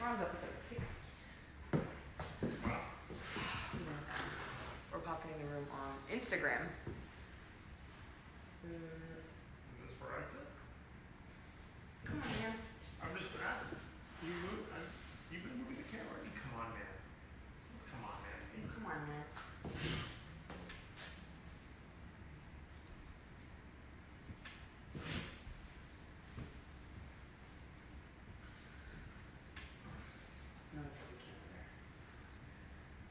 Tomorrow's episode 60. We're popping in the room on Instagram. Is this where I sit? Come on, man. I'm just asking. You've been moving the camera. Come on, man. Come on, man. Come on, man. No, we can't there.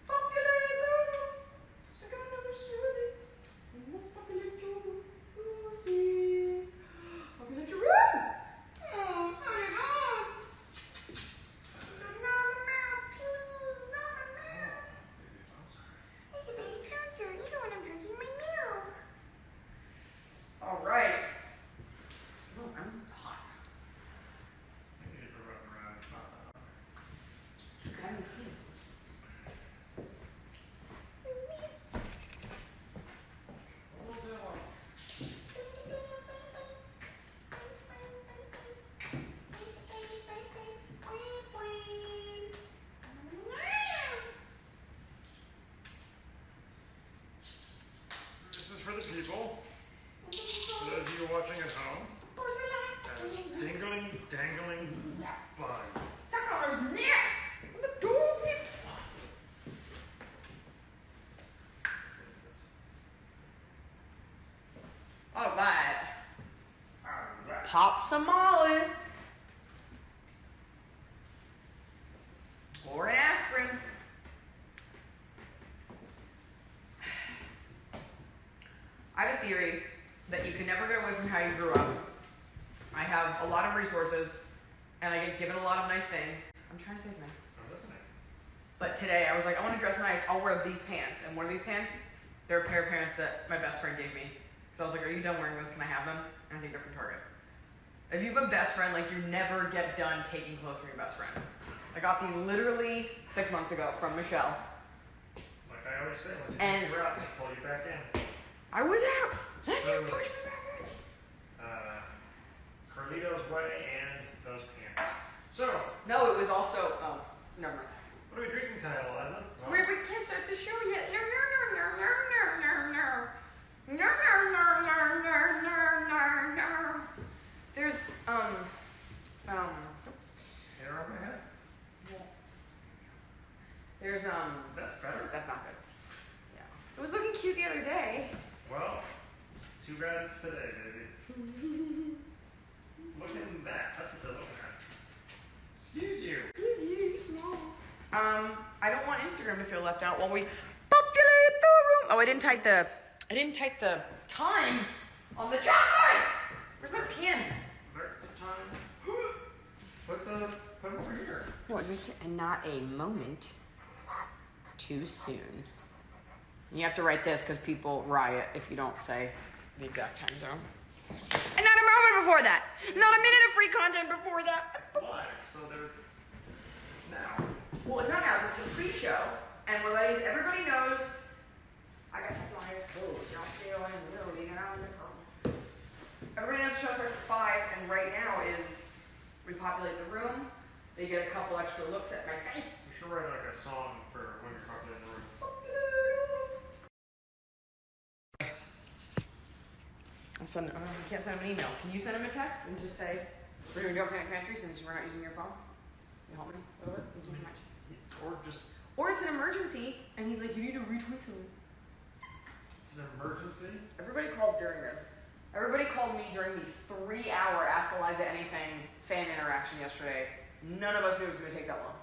Populated, second of a city. We must populate your pussy. Populate your room. Oh, turn it on. Not a mouse, please. Not a mouse. Baby bouncer. It's a baby pouncer. You know when I'm drinking my milk. All right. Oh, I'm hot. I need to run around. It's not that hard. I'm clean. Hold on. This is for the people. For those of you watching at home. Dingling, dangling bug. Suck on his neck! The door whips! Alright. Alright. Pop some Molly. Or an aspirin. I have a theory that you can never get away from how you grew up. I have a lot of resources, and I get given a lot of nice things. I'm trying to say something. I'm listening. But today, I was like, I want to dress nice. I'll wear these pants. And one of these pants, they're a pair of pants that my best friend gave me. So I was like, are you done wearing those? Can I have them? And I think they're from Target. If you have a best friend, like, you never get done taking clothes from your best friend. I got these literally 6 months ago from Michelle. Like I always say, when you And- think you're out, they pull you back in. I was out. So- And you pushed me back in. Carlito's Way and those pants. So, No, it was also, oh, never mind. what are we drinking tonight, Eliza? Well, We can't start the show yet. No, no, no, no, no, no, no, no. No, no, no, no, no, no, no, no. There's, hair on my head? there's, That's better. that's not good. Yeah. It was looking cute the other day. Well, it's too bad it's today, baby. Look at that. That's what they're looking at. Excuse you. Excuse you, you're small. I don't want Instagram to feel left out while we populate the room. Oh, I didn't type the time on the chalkboard. Where's my pen? There's the time. Put them over here. No, and not a moment too soon. You have to write this because people riot if you don't say the exact time zone. And not a moment before that. Not a minute of free content before that. It's live, so there's now. Well, it's not now. This is the pre-show, and we're letting everybody knows. I got the flyers closed. Y'all see how I'm loading around the phone. Everybody knows the show starts at 5, and right now is we populate the room. They get a couple extra looks at my face. You should write like a song for when you're probably in the room. I can't send him an email. Can you send him a text and just say, we're going to go pantry since we're not using your phone? Can you help me a little bit? Thank you so much. Or just, Or it's an emergency, and he's like, you need to retweet something. it's an emergency. Everybody calls during this. Everybody called me during the 3-hour Ask Eliza Anything fan interaction yesterday. None of us knew it was going to take that long.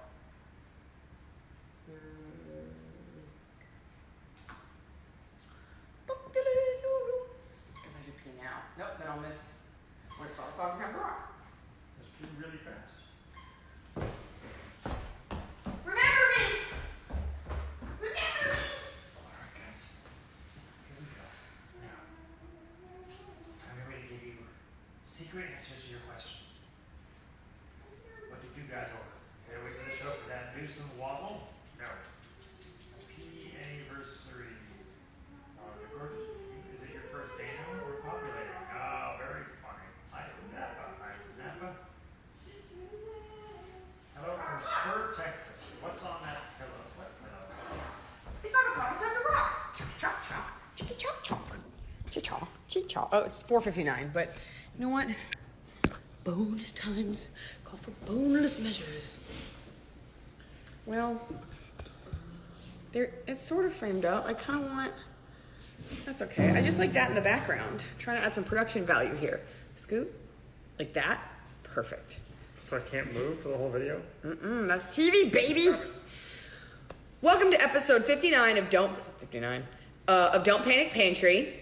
Because I should pee now. Nope, then I'll miss when it's 5 o'clock and have to rock. It's been really fast. Remember me! Remember me! Alright, guys. Here we go. Now, I'm going to give you secret answers to your questions. What did you guys order? Here, wait for the show for that. Do some waffle? No. P-anniversary. The gorgeous. Is it your first day now or populating? Oh, very funny. I Napa. Hello from talk. Oh, it's 4:59, but you know what? Bonus times call for boneless measures. Well, it's sort of framed up. I kind of want, that's okay. I just like that in the background. Trying to add some production value here. Scoot, like that, perfect. So I can't move for the whole video? That's TV, baby. Welcome to episode 59 of Don't Panic Pantry.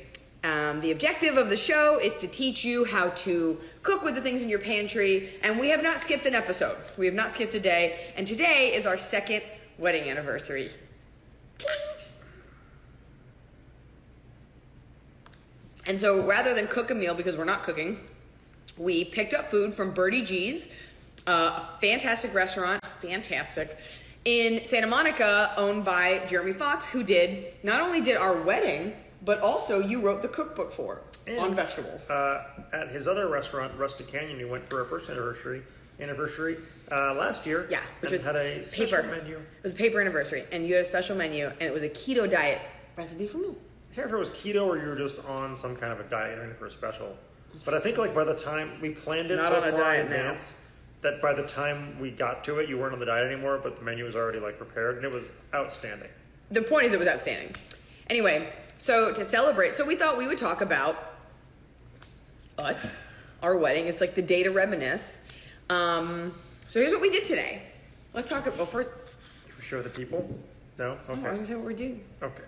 The objective of the show is to teach you how to cook with the things in your pantry, and we have not skipped an episode. We have not skipped a day, and today is our second wedding anniversary. And so rather than cook a meal, because we're not cooking, we picked up food from Birdie G's, a fantastic restaurant, in Santa Monica, owned by Jeremy Fox, who not only did our wedding, but also you wrote the cookbook on vegetables. At his other restaurant, Rustic Canyon, we went for our first anniversary last year. Yeah, which was had a special menu. It was a paper anniversary, and you had a special menu, and it was a keto diet recipe for me. I can't remember if it was keto or you were just on some kind of a diet for a special. But I think by the time we planned it so far in advance, that by the time we got to it, you weren't on the diet anymore, but the menu was already prepared, and it was outstanding. The point is it was outstanding. Anyway, so to celebrate, we thought we would talk about us, our wedding. It's like the day to reminisce. So here's what we did today. Let's talk about first. Should we show the people? No? Okay. No, I was gonna say what we're doing. Okay.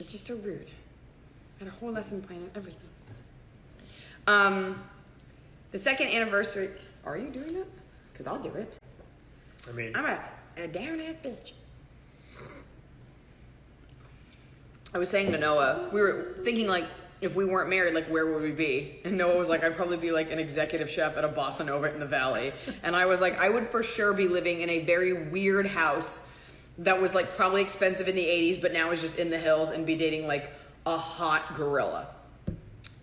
It's just so rude. I had a whole lesson plan and everything. The second anniversary. Are you doing that? Because I'll do it. I mean, I'm a down-ass bitch. I was saying to Noah, we were thinking if we weren't married, where would we be? And Noah was I'd probably be an executive chef at a Bossa Nova in the Valley. And I was I would for sure be living in a very weird house that was probably expensive in the 80s, but now is just in the hills, and be dating a hot gorilla.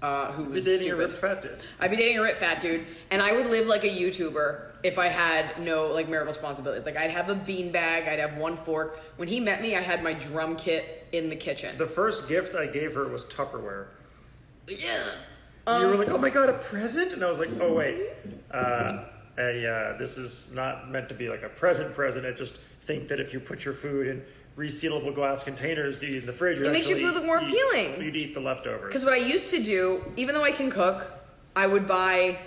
Who was dating stupid. a ripped fat dude. I'd be dating a ripped fat dude, and I would live like a YouTuber if I had no marital responsibilities. I'd have a beanbag, I'd have one fork. When he met me, I had my drum kit in the kitchen. The first gift I gave her was Tupperware. Yeah. You were oh my god, a present? And I was oh wait, this is not meant to be a present. I just think that if you put your food in resealable glass containers in the fridge, it makes your food look more appealing. You'd eat the leftovers. Because what I used to do, even though I can cook, I would buy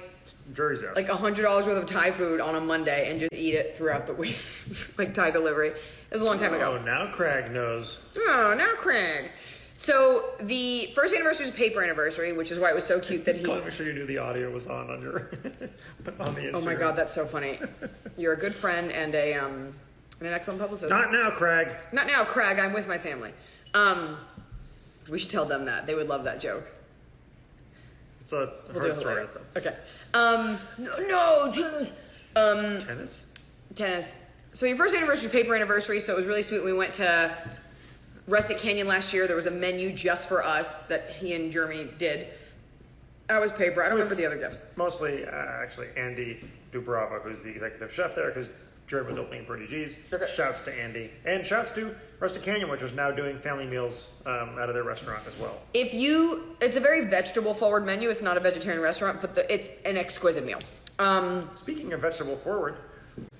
Jersey out. $100 worth of Thai food on a Monday and just eat it throughout the week, Thai delivery. It was a long time ago. Oh, now Craig knows. Oh, now Craig. So the first anniversary is a paper anniversary, which is why it was so cute that he. Make sure you knew the audio was on your on the Instagram. Oh my god, that's so funny. You're a good friend and an excellent publicist. Not now, Craig. Not now, Craig. I'm with my family. We should tell them that. They would love that joke. It's a hard story. Okay. Tennis. So your first anniversary is paper anniversary, so it was really sweet. We went to Rustic Canyon last year. There was a menu just for us that he and Jeremy did. That was paper. I don't remember the other gifts. Mostly, actually, Andy Dubrava, who's the executive chef there, because Jeremy was opening Birdie G's. Okay. Shouts to Andy. And shouts to Rustic Canyon, which is now doing family meals out of their restaurant as well. It's a very vegetable-forward menu. It's not a vegetarian restaurant, but it's an exquisite meal. Speaking of vegetable forward,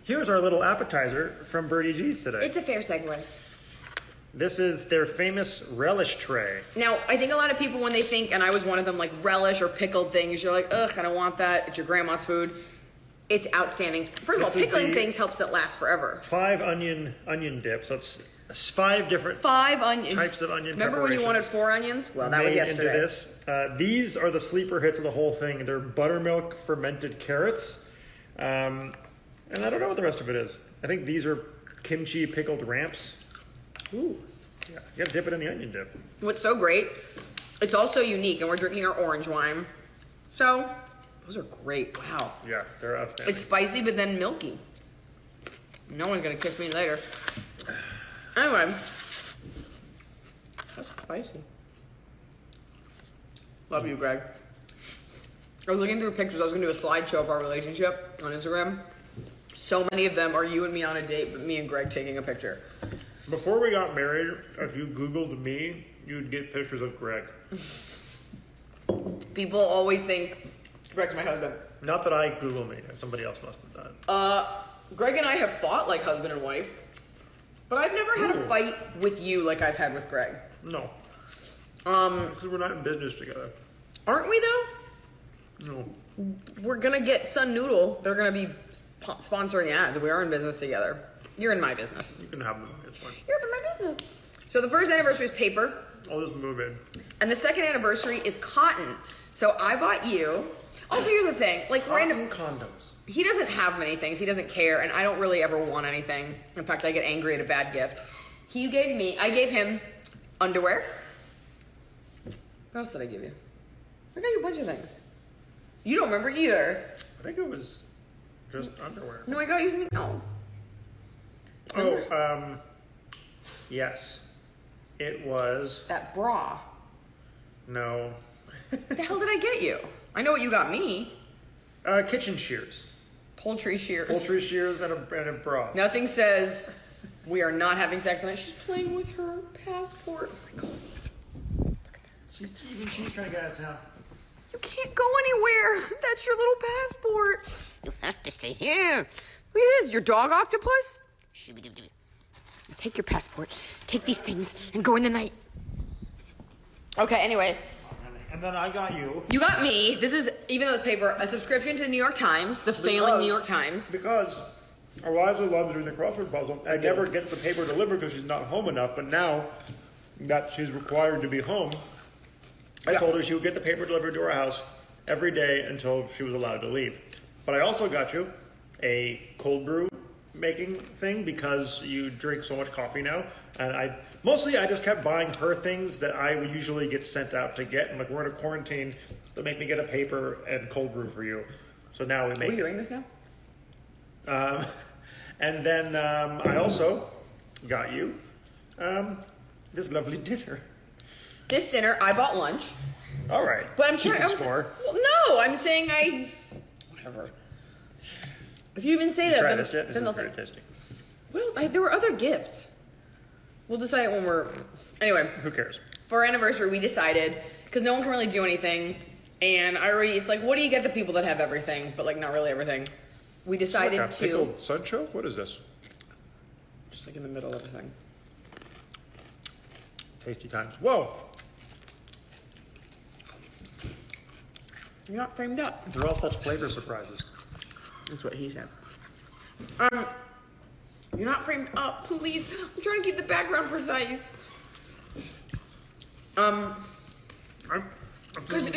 here's our little appetizer from Birdie G's today. It's a fair segue. This is their famous relish tray. Now, I think a lot of people, when they think, and I was one of them, relish or pickled things, you're ugh, I don't want that. It's your grandma's food. It's outstanding. First of all, pickling things helps it last forever. 5 onion dip. So it's 5 different types of onion. Remember when you wanted 4 onions? Well, that was yesterday. Into this. These are the sleeper hits of the whole thing. They're buttermilk fermented carrots. And I don't know what the rest of it is. I think these are kimchi pickled ramps. Ooh. Yeah, you gotta dip it in the onion dip. What's so great, it's also unique, and we're drinking our orange wine. So, those are great. Wow. Yeah, they're outstanding. It's spicy, but then milky. No one's gonna kiss me later. Anyway, that's spicy. Love you, Greg. I was looking through pictures. I was gonna do a slideshow of our relationship on Instagram. So many of them are you and me on a date, but me and Greg taking a picture. Before we got married, if you Googled me, you'd get pictures of Greg. People always think Greg's my husband. Not that I Google me. Somebody else must have done. Greg and I have fought like husband and wife, but I've never had a fight with you like I've had with Greg. No. Because we're not in business together. Aren't we though? No. We're gonna get Sun Noodle. They're gonna be sponsoring ads. We are in business together. You're in my business. You can have them. It's fine. You're in my business. So the first anniversary is paper. I'll just move in. And the second anniversary is cotton. So I bought you. Also, here's the thing. Like, random condoms. He doesn't have many things. He doesn't care. And I don't really ever want anything. In fact, I get angry at a bad gift. I gave him underwear. What else did I give you? I got you a bunch of things. You don't remember either. I think it was just underwear. No, I got you something else. Oh, yes. It was. That bra. No. What the hell did I get you? I know what you got me. Kitchen shears. Poultry shears. Poultry shears and a bra. Nothing says we are not having sex tonight. She's playing with her passport. Oh my god. Look at this. She's trying to get out of town. You can't go anywhere. That's your little passport. You have to stay here. Look at this. Your dog octopus? Take your passport, take these things, and go in the night. Okay, anyway. And then I got you. You got me. This is, even though it's paper, a subscription to the New York Times, the failing New York Times. Because Iliza loves doing the crossword puzzle and never gets the paper delivered because she's not home enough. But now that she's required to be home, I told her she would get the paper delivered to her house every day until she was allowed to leave. But I also got you a cold brew making thing because you drink so much coffee now. And I just kept buying her things that I would usually get sent out to get. I'm like, we're in a quarantine, so make me get a paper and cold brew for you. So now we make Are we doing this now? and then I also got you this lovely dinner. This dinner, I bought lunch. All right. But I'm Keeping trying. score. Well, no, I'm saying whatever. If you even say Did you that, try then, this yet? This then is they'll very think. tasty. Well, there were other gifts. We'll decide it when we're. Anyway, Who cares? for our anniversary, we decided because no one can really do anything, and it's like, what do you get the people that have everything, but like not really everything? We decided Like a to pickled sunchoke? What is this? just like in the middle of the thing. Tasty times. Whoa! You're not framed up. They're all such flavor surprises. That's what he said. You're not framed up, please. I'm trying to keep the background precise. Because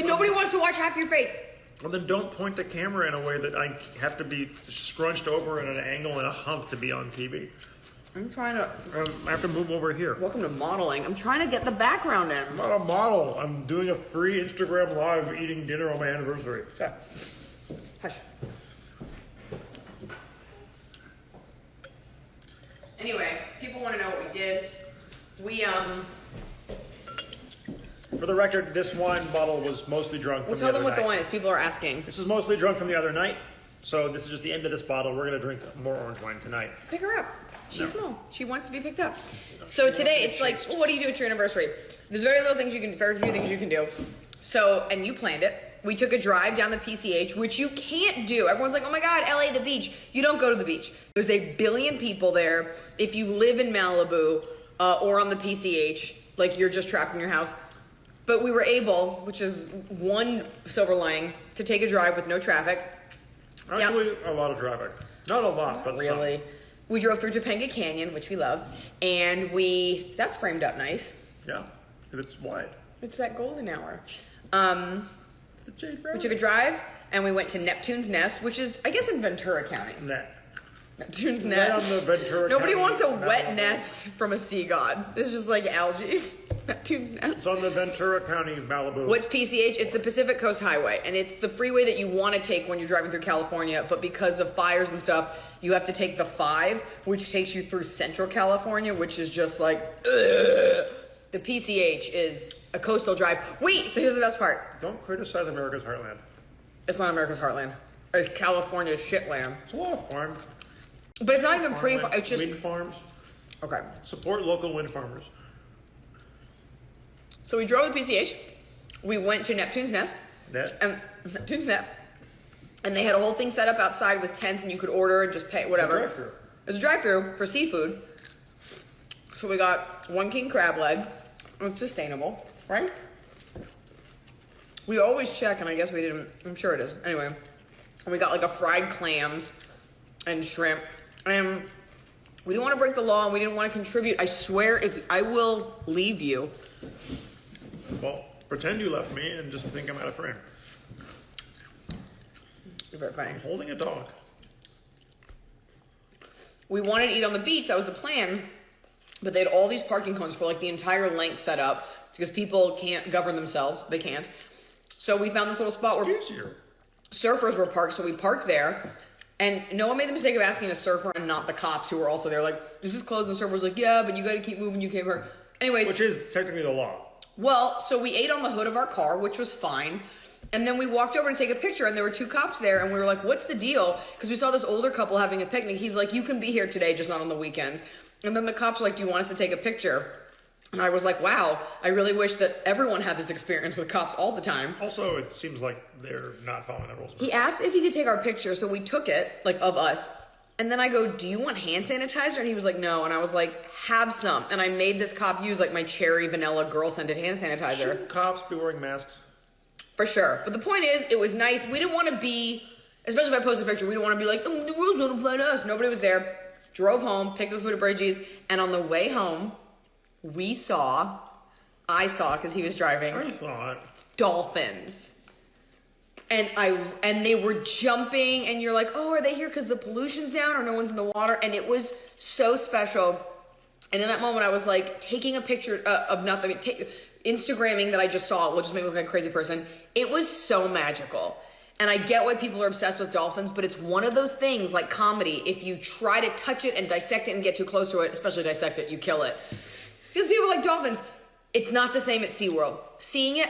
nobody wants to watch half your face. Well, then don't point the camera in a way that I have to be scrunched over at an angle and a hump to be on TV. I'm trying to. I have to move over here. Welcome to modeling. I'm trying to get the background in. I'm not a model. I'm doing a free Instagram live eating dinner on my anniversary. Yeah. Hush. Anyway, people want to know what we did. We For the record, this wine bottle was mostly drunk from We'll the tell other them what night. the wine is. People are asking. This is mostly drunk from the other night. So this is just the end of this bottle. We're going to drink more orange wine tonight. Pick her up. She's No. small. She wants to be picked up. So today it's like, well, what do you do at your anniversary? There's very few things you can do. So, and you planned it. We took a drive down the PCH, which you can't do. Everyone's like, oh my God, LA, the beach. You don't go to the beach. There's 1 billion people there. If you live in Malibu or on the PCH, like you're just trapped in your house. But we were able, which is one silver lining, to take a drive with no traffic. Actually, a lot of traffic. Not a lot, but Really? some. We drove through Topanga Canyon, which we love, and that's framed up nice. Yeah, because it's wide. It's that golden hour. The Jade We took a drive, and we went to Neptune's Nest, which is, I guess, in Ventura County. Neptune's Right Nest. on the Ventura Nobody County wants a wet Malibu. nest from a sea god. It's just like algae. Neptune's Nest. It's on the Ventura County, Malibu. What's PCH? It's the Pacific Coast Highway, and it's the freeway that you want to take when you're driving through California, but because of fires and stuff, you have to take the 5, which takes you through Central California, which is just like, ugh. The PCH is a coastal drive. Wait, so here's the best part. Don't criticize America's heartland. It's not America's heartland. It's California's shitland. It's a lot of farms. But it's not even pretty far. It's just... Wind farms. Okay. Support local wind farmers. So we drove the PCH. We went to Neptune's Nest. Tune Snap. And they had a whole thing set up outside with tents, and you could order and just pay whatever. It's a drive-thru. It was a drive-thru for seafood. So we got 1 king crab leg. It's sustainable, right? We always check, and I guess we didn't. I'm sure it is. Anyway, and we got like a fried clams and shrimp. And we didn't want to break the law, and we didn't want to contribute. I swear, if I will leave you. Well, pretend you left me and just think I'm out of frame. You're very funny. I'm holding a dog. We wanted to eat on the beach. That was the plan. But they had all these parking cones for like the entire length set up because people can't govern themselves. They can't. So we found this little spot where surfers were parked. So we parked there. And no one made the mistake of asking a surfer and not the cops who were also there. Like, is this closed? And the surfer was like, yeah, but you got to keep moving. You can't hurt. Anyways. Which is technically the law. Well, so we ate on the hood of our car, which was fine. And then we walked over to take a picture, and there were 2 cops there, and we were like, what's the deal? Because we saw this older couple having a picnic. He's like, you can be here today, just not on the weekends. And then the cops were like, do you want us to take a picture? And I was like, wow, I really wish that everyone had this experience with cops all the time. Also, it seems like they're not following the rules. He asked if he could take our picture, so we took it, like, of us. And then I go, do you want hand sanitizer? And he was like, no. And I was like, have some. And I made this cop use, like, my cherry vanilla girl-scented hand sanitizer. Shouldn't cops be wearing masks? For sure. But the point is, it was nice. We didn't want to be, especially if I post a picture, we didn't want to be like, oh, the rules don't apply to us. Nobody was there. Drove home, picked up food at Bridgie's, and on the way home, I saw, because he was driving, I thought. dolphins. And they were jumping, and you're like, oh, are they here because the pollution's down or no one's in the water? And it was so special. And in that moment, I was like taking a picture of nothing, Instagramming that I just saw, which just made me look like a crazy person. It was so magical. And I get why people are obsessed with dolphins, but it's one of those things like comedy. If you try to touch it and dissect it and get too close to it, especially dissect it, you kill it. Because people like dolphins. It's not the same at SeaWorld. Seeing it,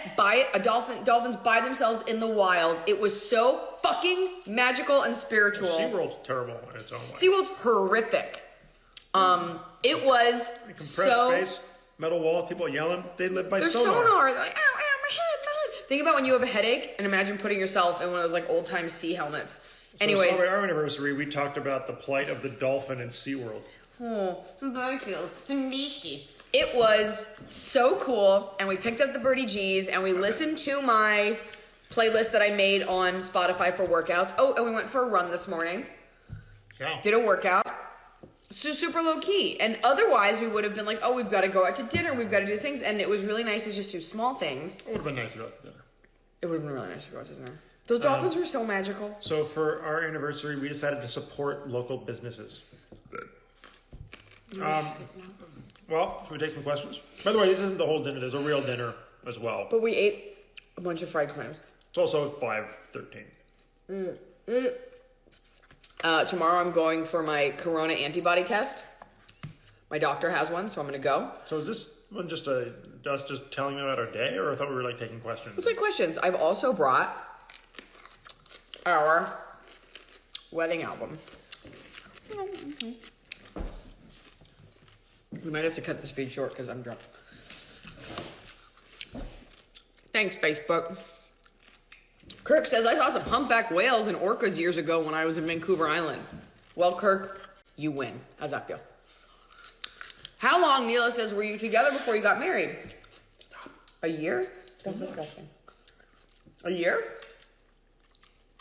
dolphins by themselves in the wild, it was so fucking magical and spiritual. SeaWorld's terrible in its own way. SeaWorld's horrific. It was Compressed so... space, metal wall, people yelling. They live by There's sonar. They're like, ow, ow, my head. Think about when you have a headache and imagine putting yourself in one of those like old-time sea helmets. So Anyways. celebrate our anniversary, we talked about the plight of the dolphin in SeaWorld. Oh, it was so cool, and we picked up the Birdie G's, and we listened to my playlist that I made on Spotify for workouts. Oh, and we went for a run this morning. Yeah. Did a workout. So super low key. And otherwise, we would have been like, oh, we've got to go out to dinner. We've got to do these things. And it was really nice to just do small things. It would have been nice to go out to dinner. It would have been really nice to go out to dinner. Those dolphins were so magical. So for our anniversary, we decided to support local businesses. Well, should we take some questions? By the way, this isn't the whole dinner. There's a real dinner as well. But we ate a bunch of fried clams. It's also 5:13. Tomorrow I'm going for my corona antibody test. My doctor has one, so I'm going to go. So is this one just us just telling them about our day, or I thought we were like taking questions? Let's take questions. I've also brought our wedding album. We might have to cut this feed short because I'm drunk. Thanks, Facebook. Kirk says, I saw some humpback whales and orcas years ago when I was in Vancouver Island. Well, Kirk, you win. How's that feel? How long, Neela says, were you together before you got married? A year? That's disgusting. A year?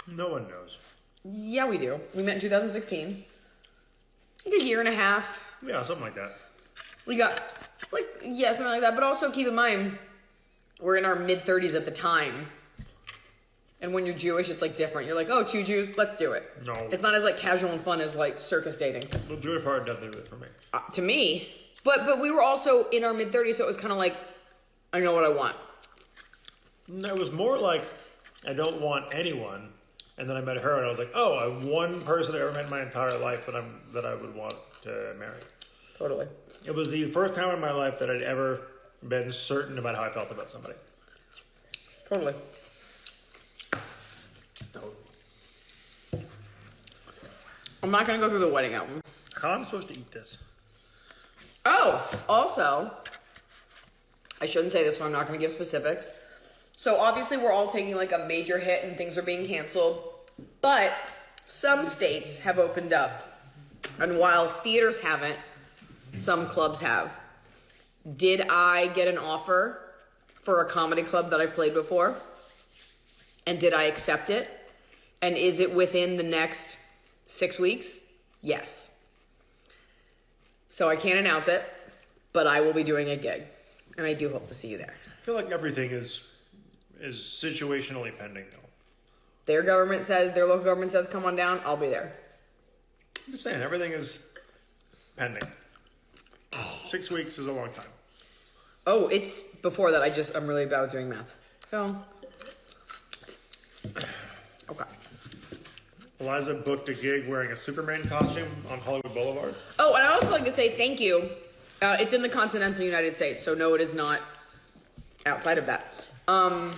No one knows. Yeah, we do. We met in 2016. Like a year and a half. Yeah, something like that. We got, something like that. But also keep in mind, we're in our mid-30s at the time. And when you're Jewish, it's like different. You're like, oh, 2 Jews, let's do it. No. It's not as like casual and fun as like circus dating. The Jewish part does it for me. To me. But we were also in our mid-30s, so it was kind of like, I know what I want. No, it was more like, I don't want anyone. And then I met her, and I was like, oh, I'm one person I ever met in my entire life that I would want to marry. Totally. It was the first time in my life that I'd ever been certain about how I felt about somebody. Totally. I'm not going to go through the wedding album. How am I supposed to eat this? Oh, also, I shouldn't say this, so I'm not going to give specifics. So obviously we're all taking like a major hit and things are being canceled, but some states have opened up. And while theaters haven't, some clubs have. Did I get an offer for a comedy club that I played before? And did I accept it? And is it within the next 6 weeks? Yes. So I can't announce it, but I will be doing a gig. And I do hope to see you there. I feel like everything is situationally pending, though. Their local government says, come on down, I'll be there. I'm just saying, everything is pending. 6 weeks is a long time. Oh, it's before that. I'm really bad with doing math. So, okay. Eliza booked a gig wearing a Superman costume on Hollywood Boulevard. Oh, and I'd also like to say thank you. It's in the continental United States, so no, it is not outside of that. And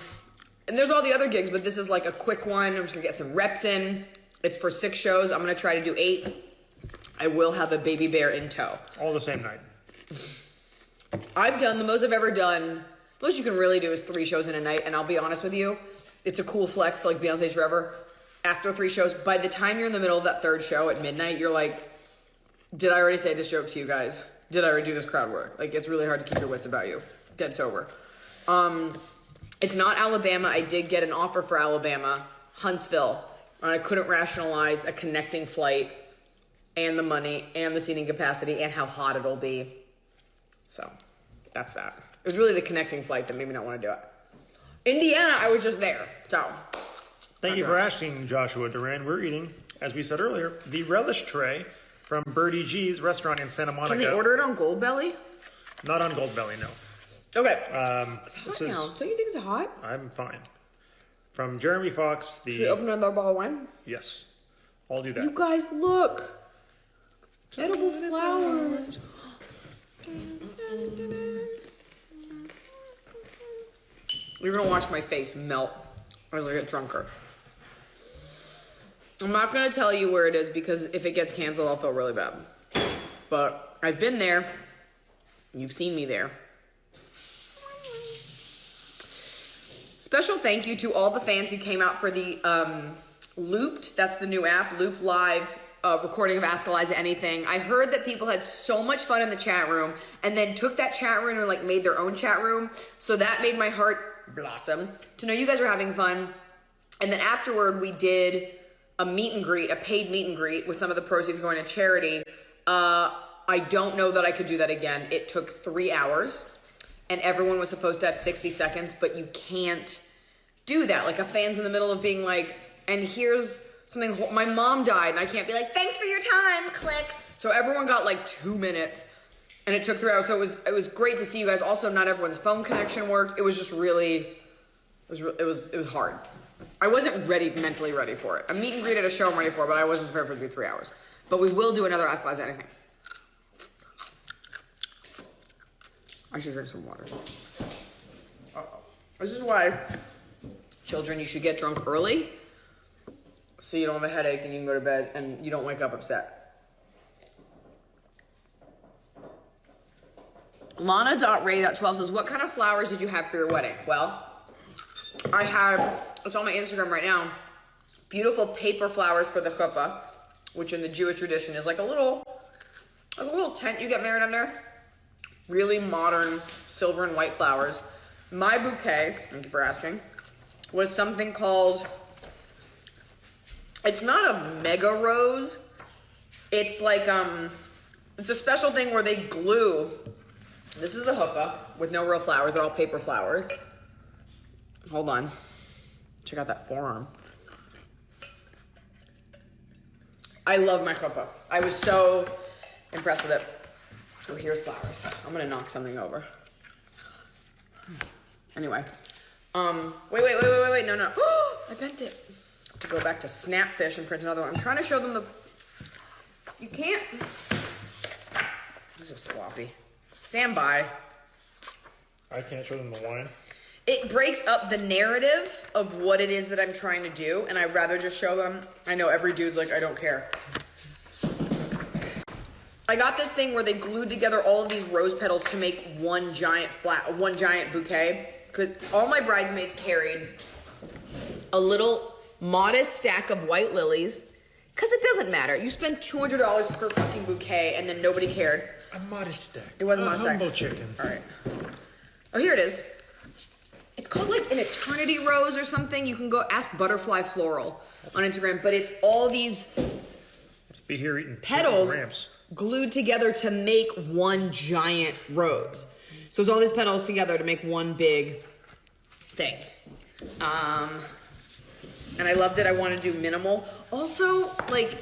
there's all the other gigs, but this is like a quick one. I'm just gonna get some reps in. It's for 6 shows. I'm gonna try to do 8. I will have a baby bear in tow. All the same night. The most I've ever done, most you can really do is 3 shows in a night, and I'll be honest with you, it's a cool flex to like be on stage forever. After 3 shows, by the time you're in the middle of that 3rd show at midnight, you're like, did I already say this joke to you guys? Did I already do this crowd work? Like, it's really hard to keep your wits about you. Dead sober. It's not Alabama. I did get an offer for Alabama, Huntsville, and I couldn't rationalize a connecting flight and the money and the seating capacity and how hot it'll be. So, that's that. It was really the connecting flight that made me not want to do it. Indiana, I was just there. So, thank you for asking, Joshua Duran. We're eating, as we said earlier, the relish tray from Birdie G's restaurant in Santa Monica. Can they order it on Goldbelly? Not on Goldbelly, no. Okay. It's hot now. Don't you think it's hot? I'm fine. From Jeremy Fox. Should we open another bottle of wine? Yes. I'll do that. You guys, look. Edible flowers. You're going to watch my face melt as I get drunker. I'm not going to tell you where it is because if it gets canceled, I'll feel really bad. But I've been there. You've seen me there. Special thank you to all the fans who came out for the Looped. That's the new app, Looped Live recording of Ask Eliza Anything. I heard that people had so much fun in the chat room and then took that chat room and like made their own chat room. So that made my heart blossom to know you guys were having fun. And then afterward, we did a meet and greet, a paid meet and greet with some of the proceeds going to charity. I don't know that I could do that again. It took 3 hours. And everyone was supposed to have 60 seconds, but you can't do that. Like a fan's in the middle of being like, and here's something, my mom died, and I can't be like, thanks for your time, click. So everyone got like 2 minutes, and it took 3 hours. So it was great to see you guys. Also, not everyone's phone connection worked. It was just really, it was hard. I wasn't mentally ready for it. A meet and greet at a show I'm ready for, but I wasn't prepared for it to be 3 hours. But we will do another Ask Eliza Anything. I should drink some water. This is why, children, you should get drunk early so you don't have a headache and you can go to bed and you don't wake up upset. Lana.ray.12 says, what kind of flowers did you have for your wedding? Well, I have, it's on my Instagram right now, beautiful paper flowers for the chuppah, which in the Jewish tradition is like a little tent you get married under. Really modern silver and white flowers. My bouquet, thank you for asking, was something called, it's not a mega rose. It's like, it's a special thing where they glue, this is the chuppah with no real flowers, they're all paper flowers. Hold on, check out that forearm. I love my chuppah. I was so impressed with it. Oh, here's flowers. I'm gonna knock something over. Anyway. Wait, no. I bent it. I have to go back to Snapfish and print another one. I'm trying to show them the... You can't... This is sloppy. Stand by. I can't show them the wine. It breaks up the narrative of what it is that I'm trying to do, and I'd rather just show them. I know every dude's like, I don't care. I got this thing where they glued together all of these rose petals to make one giant bouquet. because all my bridesmaids carried a little modest stack of white lilies. Because it doesn't matter. You spend $200 per fucking bouquet and then nobody cared. A modest stack. It wasn't a modest stack. humble chicken. All right. Oh, here it is. It's called like an eternity rose or something. You can go ask Butterfly Floral on Instagram. But it's all these Let's be here eating petals ramps. glued together to make one giant rose. So it's all these petals together to make one big thing. And I loved it. I wanted to do minimal. Also, like,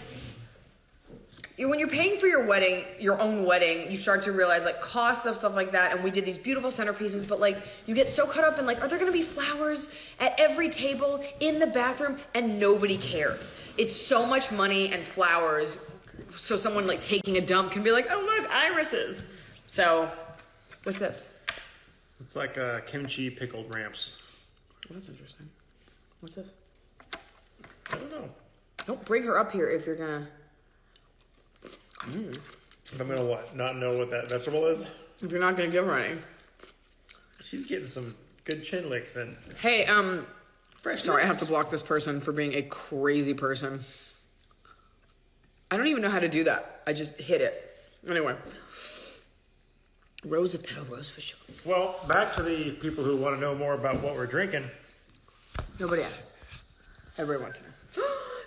when you're paying for your wedding, your own wedding, you start to realize, like, costs of stuff like that. And we did these beautiful centerpieces, but, like, you get so caught up in, like, are there going to be flowers at every table in the bathroom? And nobody cares. It's so much money and flowers. So someone, like, taking a dump can be like, oh, look, irises. So, what's this? It's like kimchi pickled ramps. Oh, that's interesting. What's this? I don't know. Don't bring her up here if you're gonna. If I'm gonna what? Not know what that vegetable is? If you're not gonna give her any. She's getting some good chin licks in. Hey, Fresh. sorry, I have to block this person for being a crazy person. I don't even know how to do that. I just hit it. Anyway. Rose of petal rose for sure. Well, back to the people who want to know more about what we're drinking. Nobody asked. Everybody wants to know.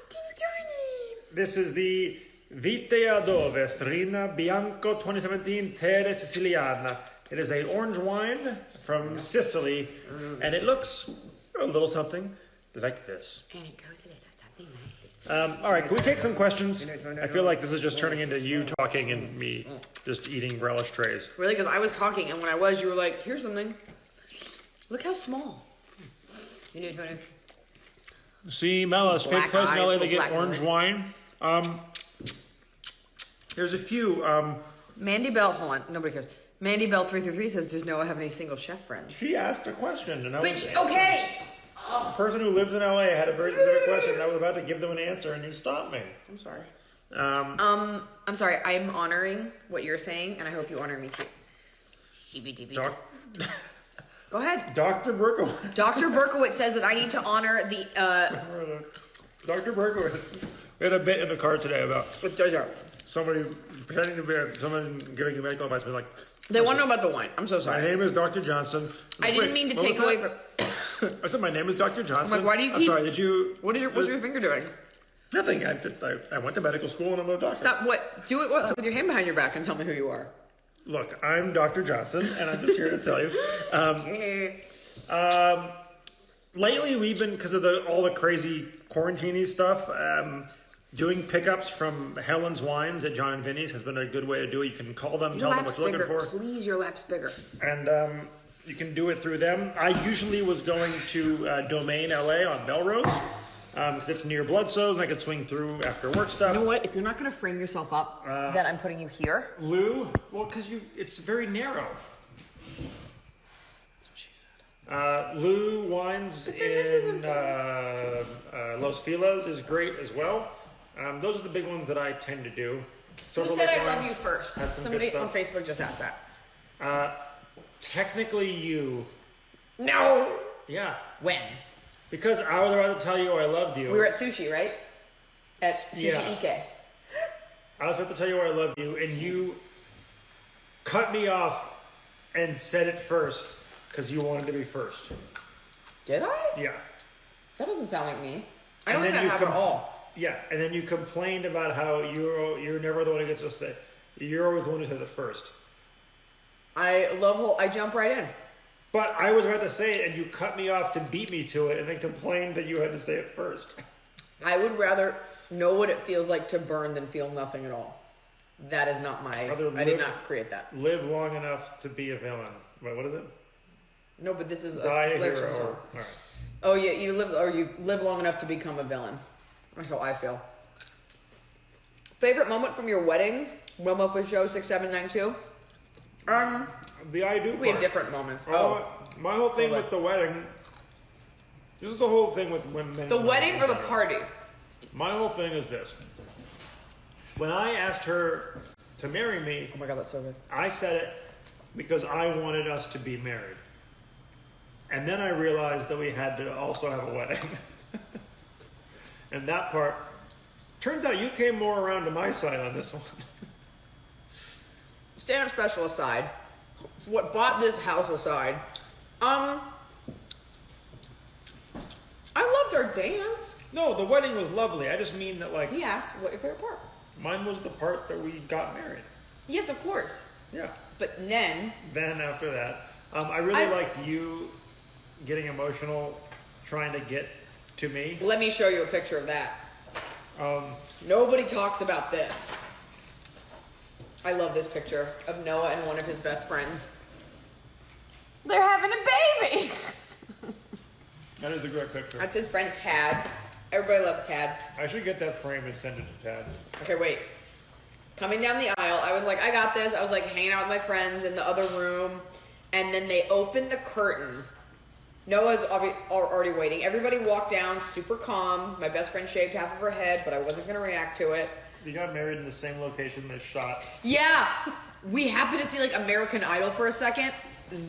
Teeny tiny. This is the Vitea Dove Strina Bianco 2017 Terre Siciliana. It is an orange wine from Sicily, and it looks a little something like this. And it goes a little something like this. All right, can we take some questions? I feel like this is just turning into you talking and me just eating relish trays. Really? Because I was talking, and when I was, you were like, here's something. Look how small. You need to. See, Mellis, fake Black place in eyes, LA to little get black orange eyes. wine. There's a few. Mandy Bell, hold on, nobody cares. Mandy Bell 333 says, does Noah have any single chef friends? She asked a question, and I was Which, okay. the person who lives in LA had a very specific question, and I was about to give them an answer, and you stopped me. I'm sorry. I'm sorry. I'm honoring what you're saying, and I hope you honor me too. Doc, Go ahead. Dr. Berkowitz. Dr. Berkowitz says that I need to honor the. Dr. Berkowitz. We had a bit in the car today about somebody pretending to be someone giving you medical advice. Being like, They want to know about the wine. I'm so my sorry. name is Dr. Johnson. I didn't mean to what take was away that? from. I said my name is Dr. Johnson. I'm like, why do you I'm keep- sorry, did you? What's your finger doing? Nothing. I went to medical school and I'm a doctor. Stop. What? Do it with your hand behind your back and tell me who you are. Look, I'm Dr. Johnson, and I'm just here to tell you. Lately, we've been, because of all the crazy quarantine stuff, doing pickups from Helen's Wines at John and Vinny's has been a good way to do it. You can call them, tell them what you're looking for. Please, your lap's bigger. And you can do it through them. I usually was going to Domain LA on Belrose. It's near Bloodsoes, and I could swing through after work stuff. You know what? If you're not going to frame yourself up, then I'm putting you here. Lou? Well, because it's very narrow. That's what she said. Lou Wines in Los Feliz is great as well. Those are the big ones that I tend to do. Who Silver said Lake I love Wines you first? has some Somebody good on stuff. Facebook just asked that. Technically you. No. Yeah. When? Because I was about to tell you I loved you. We were at sushi, right? At Sushi Yeah. Ike. I was about to tell you I loved you, and you cut me off and said it first because you wanted to be first. Did I? Yeah. That doesn't sound like me. I don't And think then I you have at all. Yeah, and then you complained about how you're never the one who gets to say. You're always the one who says it first. I jump right in. But I was about to say it, and you cut me off to beat me to it, and then complained that you had to say it first. I would rather know what it feels like to burn than feel nothing at all. That is not my. I did not create that. Live long enough to be a villain. Wait, what is it? No, but this is Die a lyrics hero. from a song. All right. Oh yeah, you live long enough to become a villain. That's how I feel. Favorite moment from your wedding? Momo for show 6792. The I do. We had part. different moments. My whole thing Hold with the wedding. This is the whole thing with when men. The wedding or the party? My whole thing is this. When I asked her to marry me, Oh my god, that's so good. I said it because I wanted us to be married. And then I realized that we had to also have a wedding. And that part, turns out you came more around to my side on this one. Stand-up special aside, what bought this house aside, I loved our dance. No, the wedding was lovely. I just mean that, like, He asked, what your favorite part? mine was the part that we got married. Yes, of course. Yeah. But then, After that, I really liked you getting emotional trying to get to me. let me show you a picture of that. Nobody talks about this. I love this picture of Noah and one of his best friends. They're having a baby. That is a great picture. That's his friend Tad. Everybody loves Tad. I should get that frame and send it to Tad. Okay, wait. Coming down the aisle, I was like, I got this. I was like hanging out with my friends in the other room. And then they opened the curtain. Noah's already waiting. Everybody walked down, super calm. My best friend shaved half of her head, but I wasn't going to react to it. We got married in the same location they shot. Yeah. We happened to see like American Idol for a second.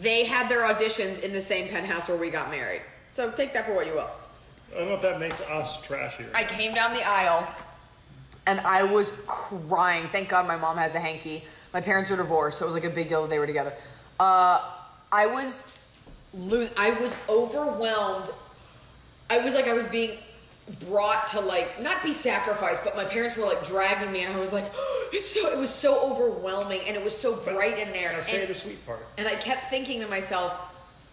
They had their auditions in the same penthouse where we got married. So take that for what you will. I don't know if that makes us trashier. I came down the aisle and I was crying. Thank God my mom has a hanky. My parents are divorced, so it was like a big deal that they were together. I was overwhelmed. I was being brought to like, not be sacrificed, but my parents were like dragging me and I was like, it was so overwhelming and it was so bright in there. Now say the sweet part. And I kept thinking to myself,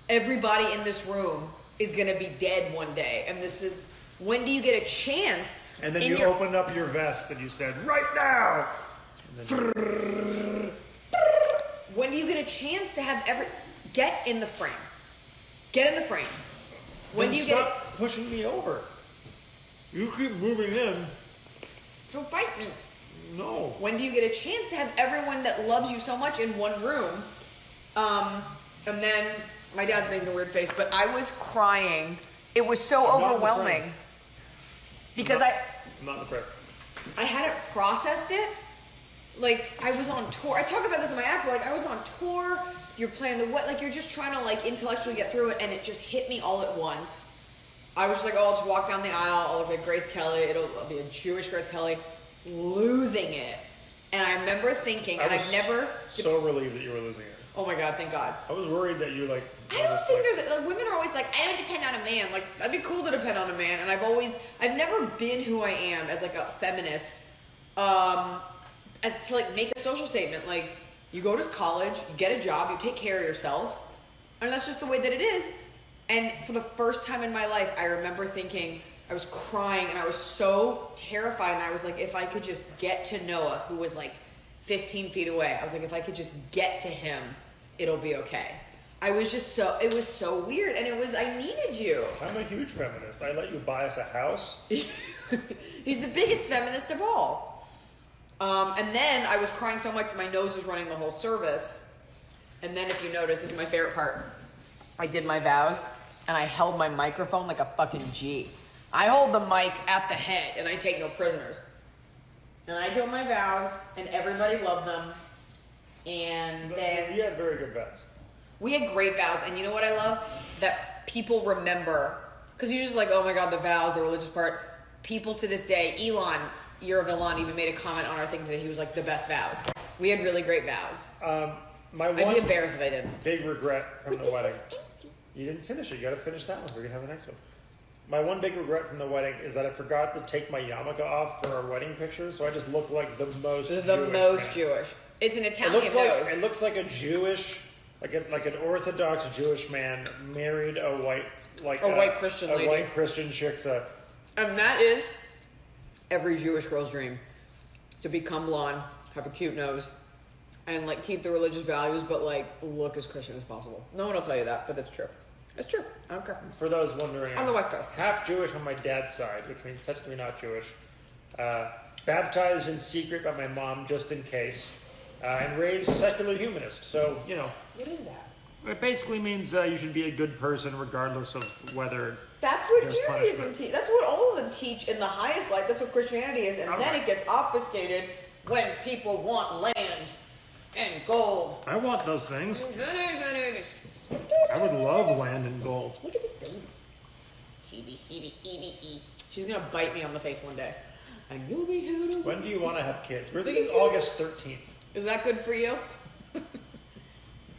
everybody in this room is going to be dead one day. And this is, when do you get a chance? And then you opened up your vest and you said, right now! When do you get a chance to have get in the frame? Get in the frame. When then do you stop pushing me over. You keep moving in. So fight me. No. When do you get a chance to have everyone that loves you so much in one room? And then my dad's making a weird face, but I was crying. It was so overwhelming. Because I'm not in the frame. I hadn't processed it. Like, I was on tour. I talk about this in my app, like, I was on tour. You're playing like, you're just trying to, like, intellectually get through it, and it just hit me all at once. I was just like, oh, I'll just walk down the aisle. I'll look like Grace Kelly. It'll be a Jewish Grace Kelly. Losing it. And I remember thinking, and I've never... so relieved that you were losing it. Oh, my God, thank God. I was worried that you, like... I don't think women are always like, I don't depend on a man. Like, that'd be cool to depend on a man. And I've never been who I am as, like, a feminist. As to like make a social statement, like you go to college, you get a job, you take care of yourself, and that's just the way that it is. And for the first time in my life, I remember thinking, I was crying and I was so terrified, and I was like, if I could just get to Noah, who was like 15 feet away, I was like, if I could just get to him, it'll be okay. It was so weird, and I needed you. I'm a huge feminist. I let you buy us a house. He's the biggest feminist of all. And then I was crying so much that my nose was running the whole service. And then if you notice, this is my favorite part. I did my vows, and I held my microphone like a fucking G. I hold the mic at the head, and I take no prisoners. And I did my vows, and everybody loved them. And then... We had very good vows. We had great vows, and you know what I love? That people remember. Because you're just like, oh my God, the vows, the religious part. People to this day, Elon... Year of Elon even made a comment on our thing today. He was like, the best vows. We had really great vows. My I'd be one embarrassed if I didn't. big regret from the wedding. You didn't finish it. You got to finish that one. We're going to have the next one. My one big regret from the wedding is that I forgot to take my yarmulke off for our wedding picture, so I just looked like the most Jewish. It's an Italian nose. It looks like a Jewish, like an Orthodox Jewish man married a white Christian lady. A white Christian shiksa. And that is every Jewish girl's dream. To become blonde, have a cute nose, and like keep the religious values, but like look as Christian as possible. No one will tell you that, but that's true. It's true. I don't care. For those wondering, on the West Coast, half Jewish on my dad's side, which means technically not Jewish. Baptized in secret by my mom, just in case, and raised secular humanist. So What is that? It basically means you should be a good person regardless of whether. That's what Judaism teaches. That's what all of them teach in the highest life. That's what Christianity is, and then it gets obfuscated when people want land and gold. I want those things. I would love Landon Gold. Look at this baby. She's gonna bite me on the face one day. And you'll be here to When do you want to have kids? We're thinking August 13th. Is that good for you?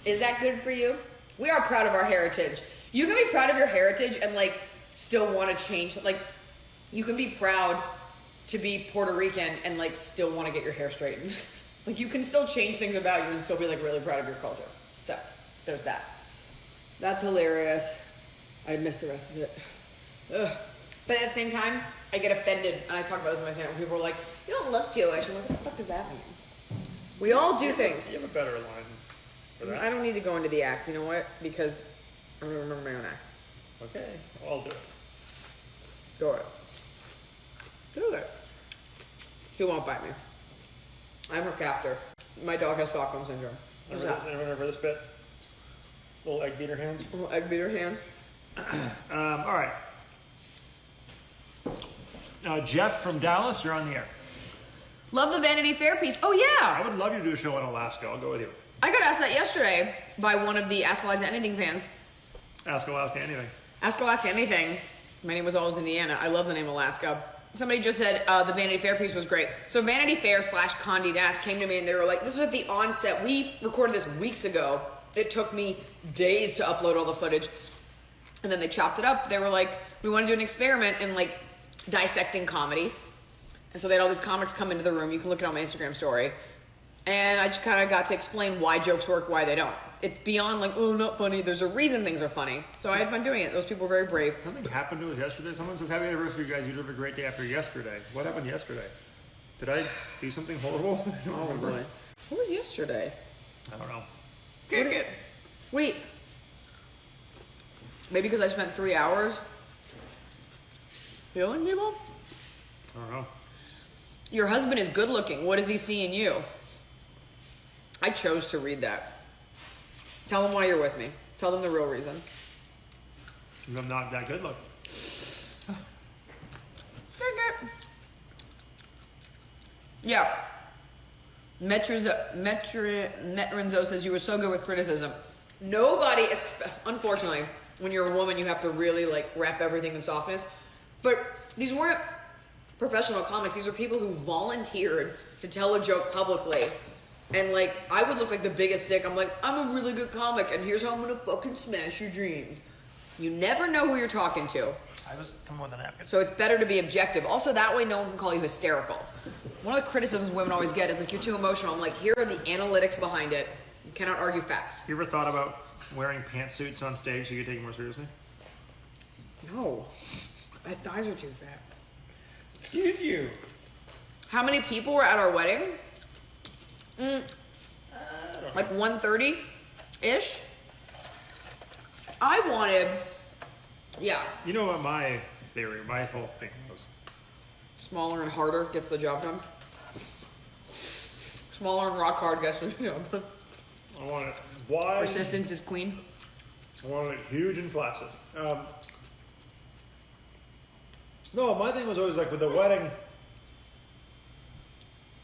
Is that good for you? We are proud of our heritage. You can be proud of your heritage and like still want to change. Like you can be proud to be Puerto Rican and like still want to get your hair straightened. Like you can still change things about you and still be like really proud of your culture. So there's that. That's hilarious. I missed the rest of it. Ugh. But at the same time, I get offended, and I talk about this in my stand-up. People are like, "You don't look Jewish." I'm like, "What the fuck does that mean?" We all do things. You have a better line for that. I don't need to go into the act. You know what? Because I don't remember my own act. Okay, I'll do it. Do it. Do it. She won't bite me. I'm her captor. My dog has Stockholm syndrome. What's that? Anyone ever this bit? Little egg beater hands. Little egg beater hands. All right. Jeff from Dallas, you're on the air. Love the Vanity Fair piece. Oh yeah. I would love you to do a show in Alaska. I'll go with you. I got asked that yesterday by one of the Ask Eliza Anything fans. Ask Alaska anything. Ask Alaska Anything. My name was always Indiana. I love the name Alaska. Somebody just said the Vanity Fair piece was great. So Vanity Fair / Condé Nast came to me and they were like, this was at the onset. We recorded this weeks ago. It took me days to upload all the footage. And then they chopped it up. They were like, we want to do an experiment in like dissecting comedy. And so they had all these comics come into the room. You can look it on my Instagram story. And I just kind of got to explain why jokes work, why they don't. It's beyond like, oh, not funny. There's a reason things are funny. So I had fun doing it. Those people were very brave. Something happened to us yesterday. Someone says, happy anniversary, you guys. You did a great day after yesterday. What happened yesterday? Did I do something horrible? I don't remember. Boy. What was yesterday? I don't know. Kick it. Wait. Maybe because I spent 3 hours healing people? I don't know. Your husband is good looking. What does he see in you? I chose to read that. Tell them why you're with me. Tell them the real reason. I'm not that good looking. Yeah. Metrenzo says you were so good with criticism. Nobody, unfortunately, when you're a woman, you have to really like wrap everything in softness. But these weren't professional comics. These are people who volunteered to tell a joke publicly. And like, I would look like the biggest dick. I'm like, I'm a really good comic, and here's how I'm gonna fucking smash your dreams. You never know who you're talking to. I was come with a napkin. So it's better to be objective. Also, that way no one can call you hysterical. One of the criticisms women always get is like, you're too emotional. I'm like, here are the analytics behind it. You cannot argue facts. You ever thought about wearing pantsuits on stage so you could take it more seriously? No. My thighs are too fat. Excuse you. How many people were at our wedding? Like 130-ish. I wanted, yeah. You know what my theory, my whole thing was? Smaller and harder gets the job done. Smaller and rock hard gets the job done. I want it wide. Persistence is queen. I wanted it huge and flaccid. No, my thing was always like with the wedding,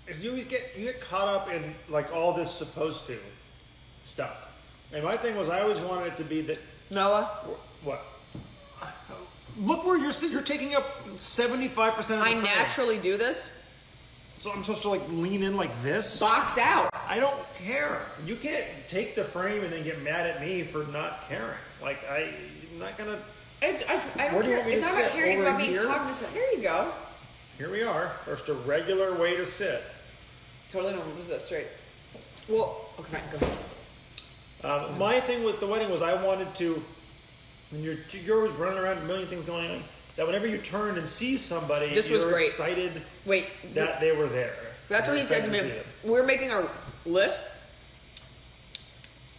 is you get caught up in like all this supposed to stuff. And my thing was I always wanted it to be that. Noah? What? Look where you're sitting. You're taking up 75% of the I frame. naturally do this. So I'm supposed to like lean in like this? Box out. I don't care. You can't take the frame and then get mad at me for not caring. Like I'm not gonna. I don't Where do you care. want me It's to not about sit? caring, it's Over about being here? cognizant. Here you go. Here we are. Just a regular way to sit. Totally normal. This is up straight. Well, okay, fine, go ahead. My thing with the wedding was I wanted to, when you're always running around, a million things going on, that whenever you turn and see somebody, This was you're great. excited Wait. that they were there. That's what You're he said to excited me. see them. We're making our list.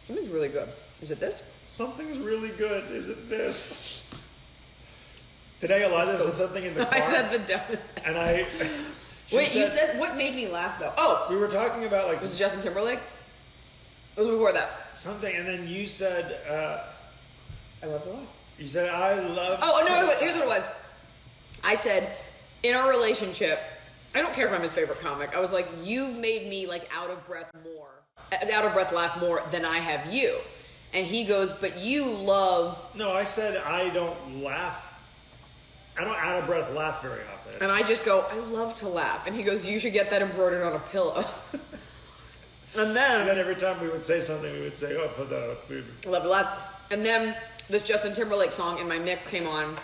Something's really good. Is it this? Something's really good. Is it this? Today, Eliza said something in the car. I said the dumbest thing. And I. Wait, you said what made me laugh though? Oh, We were talking about like was it Justin Timberlake? It was before that. something, and then you said, I love the laugh. you said, I love. Oh, no, here's what it was. I said, in our relationship, I don't care if I'm his favorite comic. I was like, you've made me like out of breath laugh more than I have you. And he goes, but you love... No, I said I don't laugh. I don't out of breath laugh very often. And I just go, I love to laugh. And he goes, you should get that embroidered on a pillow. And then... So then every time we would say something, we would say, oh, put that up. Love to laugh. And then this Justin Timberlake song in my mix came on.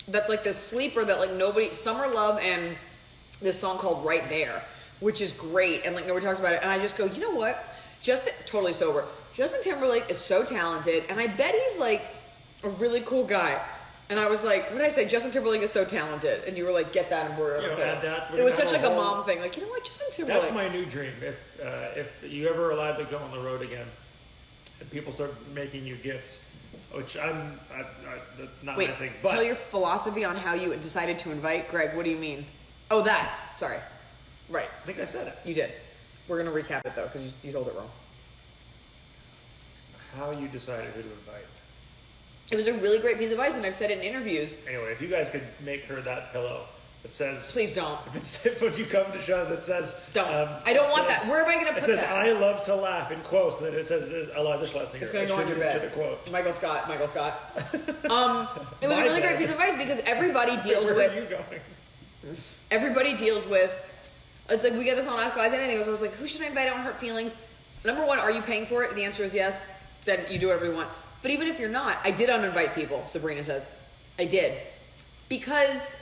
That's like this sleeper that like nobody... Summer Love and this song called Right There, which is great. And like nobody talks about it. And I just go, you know what? Totally sober. Justin Timberlake is so talented. And I bet he's like a really cool guy. And I was like, what did I say? Justin Timberlake is so talented. And you were like, get that embroidered. You know, add that. It was such like a mom thing. Like, you know what? Justin Timberlake. That's my new dream. If you ever are allowed to go on the road again, and people start making you gifts, which that's not my thing. But tell your philosophy on how you decided to invite Greg. What do you mean? Oh, that. Sorry. Right. I think I said it. You did. We're going to recap it, though, because you told it wrong. How you decided who to invite. It was a really great piece of advice, and I've said it in interviews. Anyway, if you guys could make her that pillow that says... Please don't. If when you come to shows, it says... Don't. I don't want that. Where am I going to put that? It says, I love to laugh, in quotes, and then it says Iliza Shlesinger. It's going to go on your bed. To the quote. Michael Scott. It was a really great piece of advice, because everybody deals with... Where are you going? Everybody deals with... It's like, we get this on Ask Guys Anything. I was like, who should I invite? I don't hurt feelings. Number one, are you paying for it? The answer is yes. Then you do whatever you want. But even if you're not, I did uninvite people, Sabrina says. I did. Because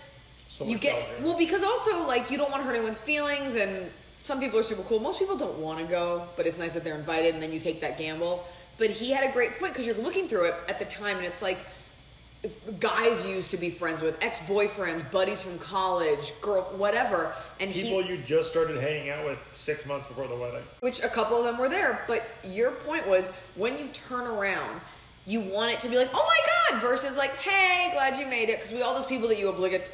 because also, like, you don't want to hurt anyone's feelings, and some people are super cool. Most people don't want to go, but it's nice that they're invited, and then you take that gamble. But he had a great point, because you're looking through it at the time, and it's like, guys used to be friends with, ex-boyfriends, buddies from college, whatever. And people you just started hanging out with 6 months before the wedding. Which a couple of them were there. But your point was, when you turn around, you want it to be like, oh my God, versus like, hey, glad you made it. Because all those people that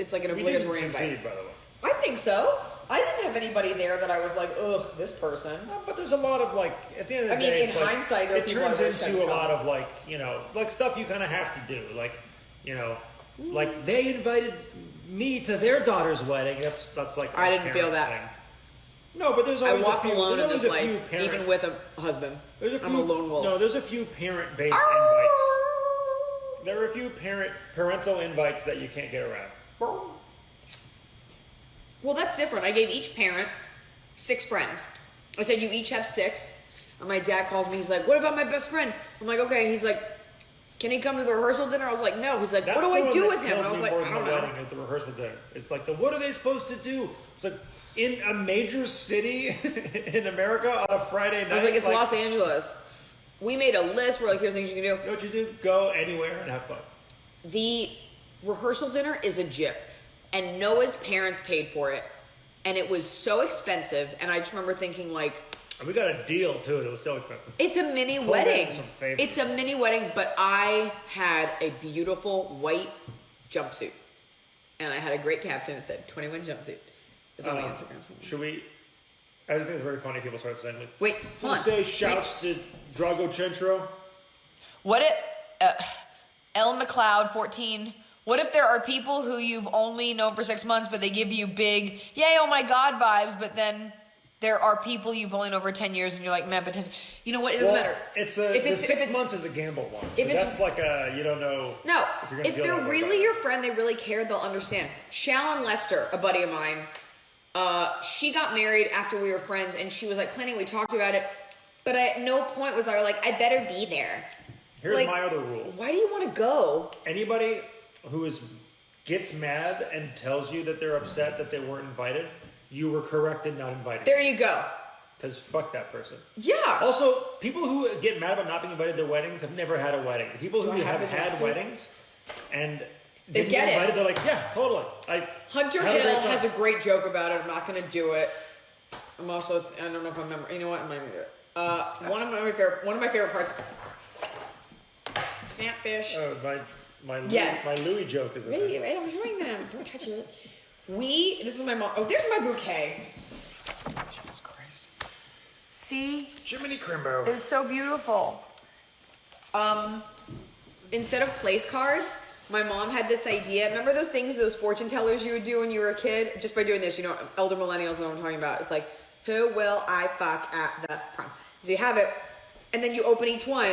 it's like an obligatory invite. We didn't succeed, by the way. I think so. I didn't have anybody there that I was like, ugh, this person. But there's a lot of like, at the end of the day, in hindsight, it turns into a lot of like, like stuff you kind of have to do. Like, like they invited me to their daughter's wedding. That's like I didn't feel that. Thing. No, but there's always I walk alone in this life, parent, even with a husband. I'm a lone wolf. No, there's a few parent-based invites. There are a few parental invites that you can't get around. Well, that's different. I gave each parent 6 friends. I said, you each have 6. And my dad called me. He's like, what about my best friend? I'm like, okay. He's like, can he come to the rehearsal dinner? I was like, no. He's like, what do I do with him? And I was like, I don't know. At the rehearsal dinner. It's like, what are they supposed to do? It's like, in a major city in America on a Friday night. I was like, it's Los Angeles. We made a list. We're like, here's things you can do. You know what you do? Go anywhere and have fun. The rehearsal dinner is a gyp. And Noah's parents paid for it. And it was so expensive. And I just remember thinking like... And we got a deal too. It was still expensive. It's a mini wedding. It's a mini wedding. But I had a beautiful white jumpsuit. And I had a great caption. It said 21 jumpsuit. It's on the Instagram. Should we... I just think it's very funny people start saying... Like, wait, hold on. Say shouts to Drago Centro. What if... Ellen McLeod, 14... What if there are people who you've only known for 6 months, but they give you big, yay, oh my God vibes, but then there are people you've only known for 10 years and you're like, man, but you know what? It doesn't matter. The 6 months is a gamble one. That's like you don't know. No, if they're really your friend, they really care, they'll understand. Shallon Lester, a buddy of mine, she got married after we were friends and she was like planning, we talked about it, but at no point was I like, I better be there. Here's my other rule. Why do you want to go? Anybody who gets mad and tells you that they're upset that they weren't invited, you were correct in not inviting them. There you go. Because fuck that person. Yeah. Also, people who get mad about not being invited to their weddings have never had a wedding. People who have had weddings and they get invited, it. They're like, yeah, totally. Hunter Hill has a great joke about it. I'm not going to do it. I don't know if I remember. You know what? I'm not going to do it. One of my favorite parts. Snapfish. Oh, my Louis joke is okay. Wait, I'm showing them. Don't touch it. This is my mom. Oh, there's my bouquet. Jesus Christ. See? Jiminy Crimbo. It's so beautiful. Instead of place cards, my mom had this idea. Remember those things, those fortune tellers you would do when you were a kid? Just by doing this, elder millennials know what I'm talking about. It's like, who will I fuck at the prom? So you have it, and then you open each one,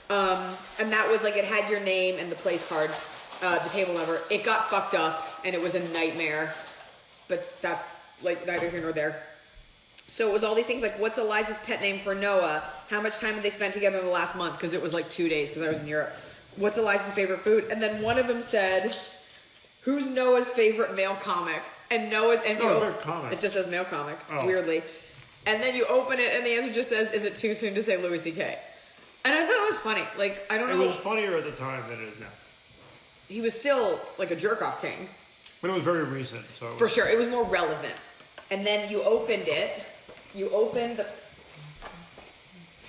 And that was like, it had your name and the place card, the table number. It got fucked up and it was a nightmare, but that's like neither here nor there. So it was all these things like, what's Eliza's pet name for Noah? How much time had they spent together in the last month? Because it was like 2 days because I was in Europe. What's Eliza's favorite food? And then one of them said, who's Noah's favorite male comic? And Noah's, and comic. It just says male comic, weirdly. And then you open it and the answer just says, is it too soon to say Louis C.K.? And I thought it was funny. Like, I don't know. It was funnier at the time than it is now. He was still like a jerk-off king. But it was very recent, so. For sure, it was more relevant. And then you opened it. You opened the. I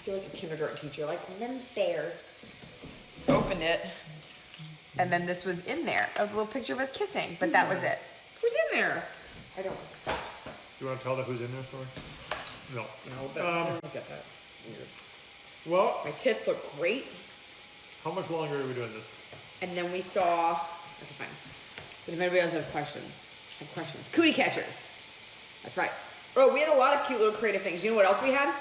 feel like a kindergarten teacher, like, and then bears. Opened it. And then this was in there. A little picture of us kissing, but that was it. Who's in there? I don't know. Do you want to tell the who's in there story? No. No, I don't get that. It's weird. Well, My tits look great. how much longer are we doing this? And then we saw. Okay, fine. But if anybody else have questions. Cootie catchers. That's right. Oh, we had a lot of cute little creative things. You know what else we had?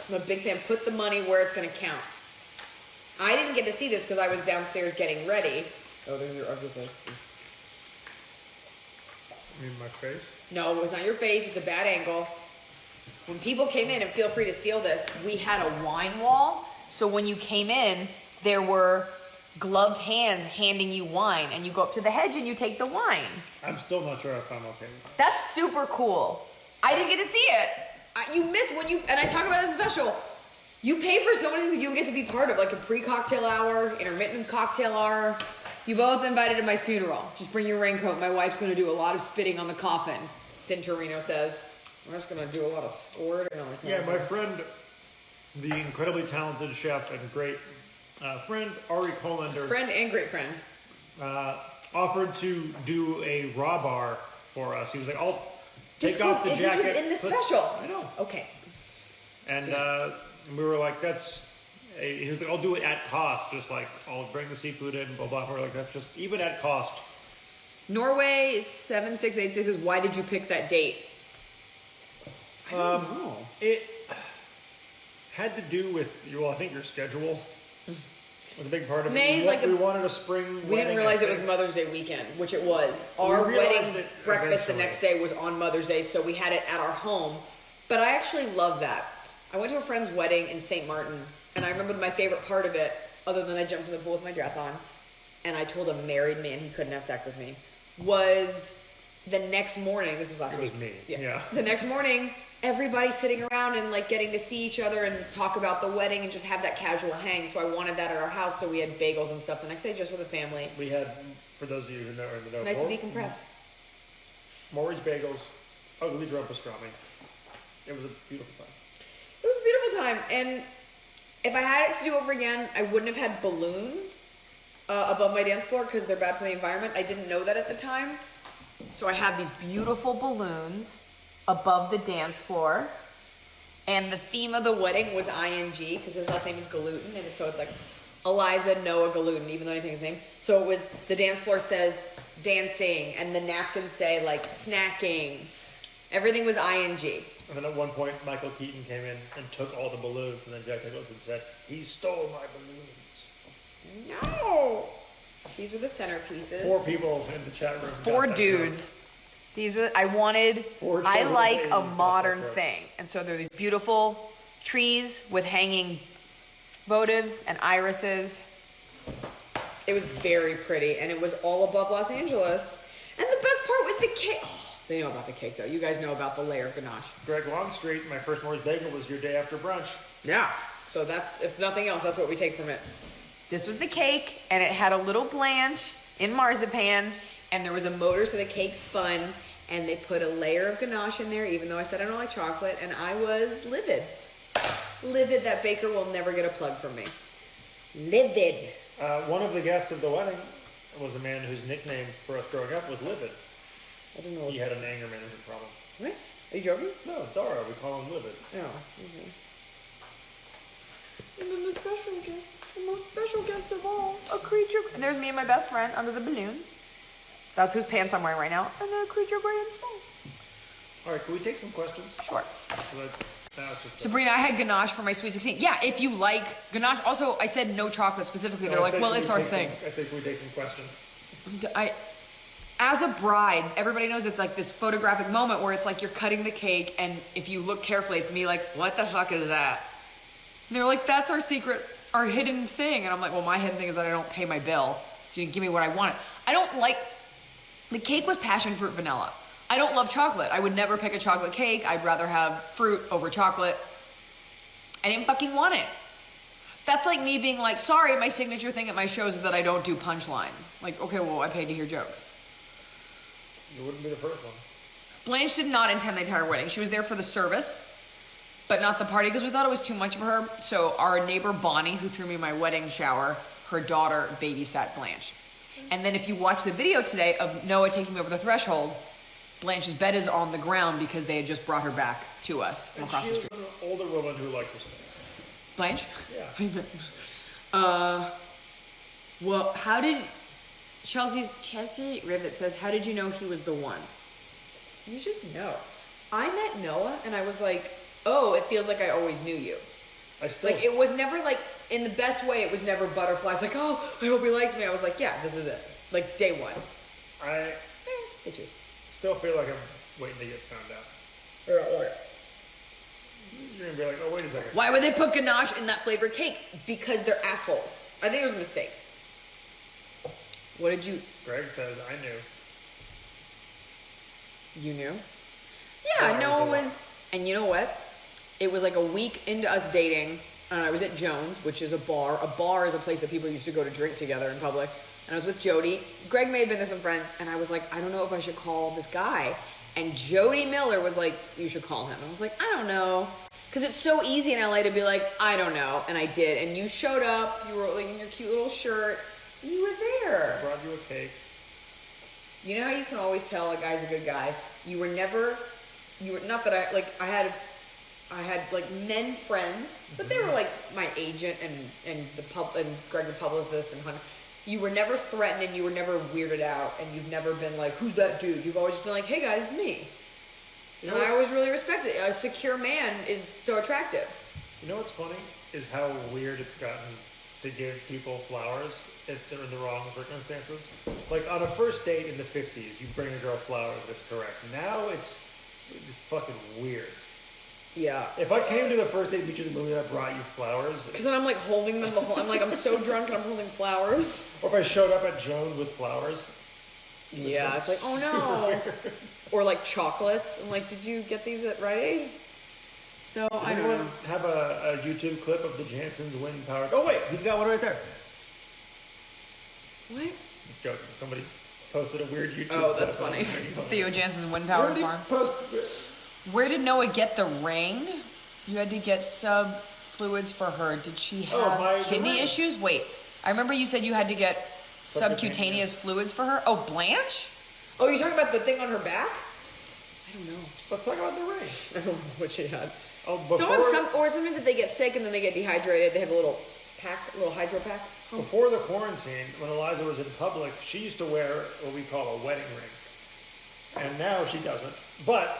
I'm a big fan. Put the money where it's going to count. I didn't get to see this because I was downstairs getting ready. Oh, there's your ugly face. You mean my face? No, it was not your face. It's a bad angle. When people came in, and feel free to steal this, we had a wine wall. So when you came in, there were gloved hands handing you wine. And you go up to the hedge and you take the wine. I'm still not sure if I'm okay with that. That's super cool. I didn't get to see it. You miss when you, and I talk about this special, you pay for so many things that you don't get to be part of, like a pre-cocktail hour, intermittent cocktail hour. You both invited to my funeral. Just bring your raincoat. My wife's going to do a lot of spitting on the coffin, Cintorino says. We're just going to do a lot of squirt. Yeah, my friend, the incredibly talented chef and great friend, Ari Colander. Friend and great friend. Offered to do a raw bar for us. He was like, I'll take off the jacket. This was in the special. I know. Okay. And we were like, he was like, I'll do it at cost. Just like, I'll bring the seafood in, blah, blah. We're like, that's just, even at cost. Norway is 7686. Why did you pick that date? I don't know. It had to do with, I think your schedule was a big part of May's it. We wanted a spring wedding. We didn't realize it was Mother's Day weekend, which it was. Our wedding breakfast the next day was on Mother's Day, so we had it at our home. But I actually love that. I went to a friend's wedding in St. Martin, and I remember my favorite part of it, other than I jumped in the pool with my dress on, and I told a married man he couldn't have sex with me, was the next morning, this was last week. It was me, yeah. yeah. The next morning, everybody sitting around and like getting to see each other and talk about the wedding and just have that casual hang. So I wanted that at our house, so we had bagels and stuff the next day just for the family. We had, for those of you who know, Nice to decompress. Maury's Bagels, ugly drum pastrami. It was a beautiful time. It was a beautiful time, and if I had it to do over again, I wouldn't have had balloons above my dance floor because they're bad for the environment. I didn't know that at the time. So I have these beautiful balloons above the dance floor, and the theme of the wedding was ING because his last name is Galutin, and so it's like Eliza Noah Galutin, even though I didn't think his name. So it was, the dance floor says dancing, and the napkins say like snacking. Everything was ING. And then at one point, Michael Keaton came in and took all the balloons, and then Jack Nicholson said, "He stole my balloons." No! These were the centerpieces. 4 people in the chat room. 4 dudes. These were, I like a modern thing. And so there are these beautiful trees with hanging votives and irises. It was very pretty, and it was all above Los Angeles. And the best part was the cake. Oh, they know about the cake, though. You guys know about the layer of ganache. Greg Longstreet, my first Morris Bagel was your day after brunch. Yeah. So that's, if nothing else, that's what we take from it. This was the cake, and it had a little blanche in marzipan, and there was a motor so the cake spun, and they put a layer of ganache in there, even though I said I don't like chocolate, and I was livid. Livid that baker will never get a plug from me. Livid. One of the guests of the wedding was a man whose nickname for us growing up was Livid. I don't know. He had an anger management problem. What? Are you joking? No, Dara, we call him Livid. No. Okay. And then the special gift. The most special gift of all, a creature. And there's me and my best friend under the balloons. That's whose pants I'm wearing right now. And then a creature great and small. All right, can we take some questions? Sure. Sabrina, I had ganache for my sweet 16. Yeah, if you like ganache. Also, I said no chocolate specifically. They're like, well, it's our thing. I think we take some questions. As a bride, everybody knows it's like this photographic moment where it's like you're cutting the cake, and if you look carefully, it's me like, what the fuck is that? And they're like, that's our secret, our hidden thing. And I'm like, well, my hidden thing is that I don't pay my bill. You didn't give me what I wanted. I don't like, the cake was passion fruit vanilla. I don't love chocolate. I would never pick a chocolate cake. I'd rather have fruit over chocolate. I didn't fucking want it. That's like me being like, sorry, my signature thing at my shows is that I don't do punchlines. Like, okay, well, I paid to hear jokes. You wouldn't be the first one. Blanche did not attend the entire wedding. She was there for the service, but not the party because we thought it was too much for her. So our neighbor Bonnie, who threw me my wedding shower, her daughter babysat Blanche. And then if you watch the video today of Noah taking me over the threshold, Blanche's bed is on the ground because they had just brought her back to us from across the street. She was an older woman who liked her space. Blanche? Yeah. Well, how did... Chelsea Rivet says, how did you know he was the one? You just know. I met Noah and I was like, oh, it feels like I always knew you. Like, it was never like, in the best way, it was never butterflies, like, oh, I hope he likes me. I was like, yeah, this is it. Like, day one. Did you? Still feel like I'm waiting to get found out. You're gonna be like, oh, wait a second. Why would they put ganache in that flavored cake? Because they're assholes. I think it was a mistake. What did you... Greg says, I knew. You knew? Yeah, Noah was... And you know what? It was like a week into us dating, and I was at Jones, which is a bar. A bar is a place that people used to go to drink together in public. And I was with Jody. Greg may have been there some friends, and I was like, I don't know if I should call this guy. And Jody Miller was like, you should call him. I was like, I don't know. Because it's so easy in LA to be like, I don't know. And I did. And you showed up. You were like in your cute little shirt. You were there. I brought you a cake. You know how you can always tell a guy's a good guy? You were not that I had like men friends, but they were like my agent and Greg the publicist and Hunter. You were never threatened, you were never weirded out, and you've never been like, who's that dude? You've always just been like, hey guys, it's me. And I always really respect it. A secure man is so attractive. You know what's funny? Is how weird it's gotten to give people flowers if they're in the wrong circumstances. Like on a first date in the 50s, you bring a girl flowers if it's correct. Now it's fucking weird. Yeah. If I came to the first date beach of the movie and I brought you flowers. Because then I'm like holding them the whole, I'm like, I'm so drunk and I'm holding flowers. Or if I showed up at Jones with flowers. Yeah, it's like, oh no. Or like chocolates. I'm like, did you get these at Rite Aid? So Does I don't anyone know. have a YouTube clip of the Jansons wind powered? Oh wait, he's got one right there. What? I'm joking. Somebody's posted a weird YouTube Oh, clip. that's funny. Theo Jansen's wind powered farm. Post. Where did Noah get the ring? You had to get sub fluids for her. Did she have kidney issues? Wait, I remember you said you had to get subcutaneous fluids for her. Oh, Blanche? Oh, you're talking about the thing on her back? I don't know. Let's talk about the ring. I don't know what she had. Oh, before, Or sometimes if they get sick and then they get dehydrated, they have a little pack, a little hydro pack. Before the quarantine, when Iliza was in public, she used to wear what we call a wedding ring. And now she doesn't. But,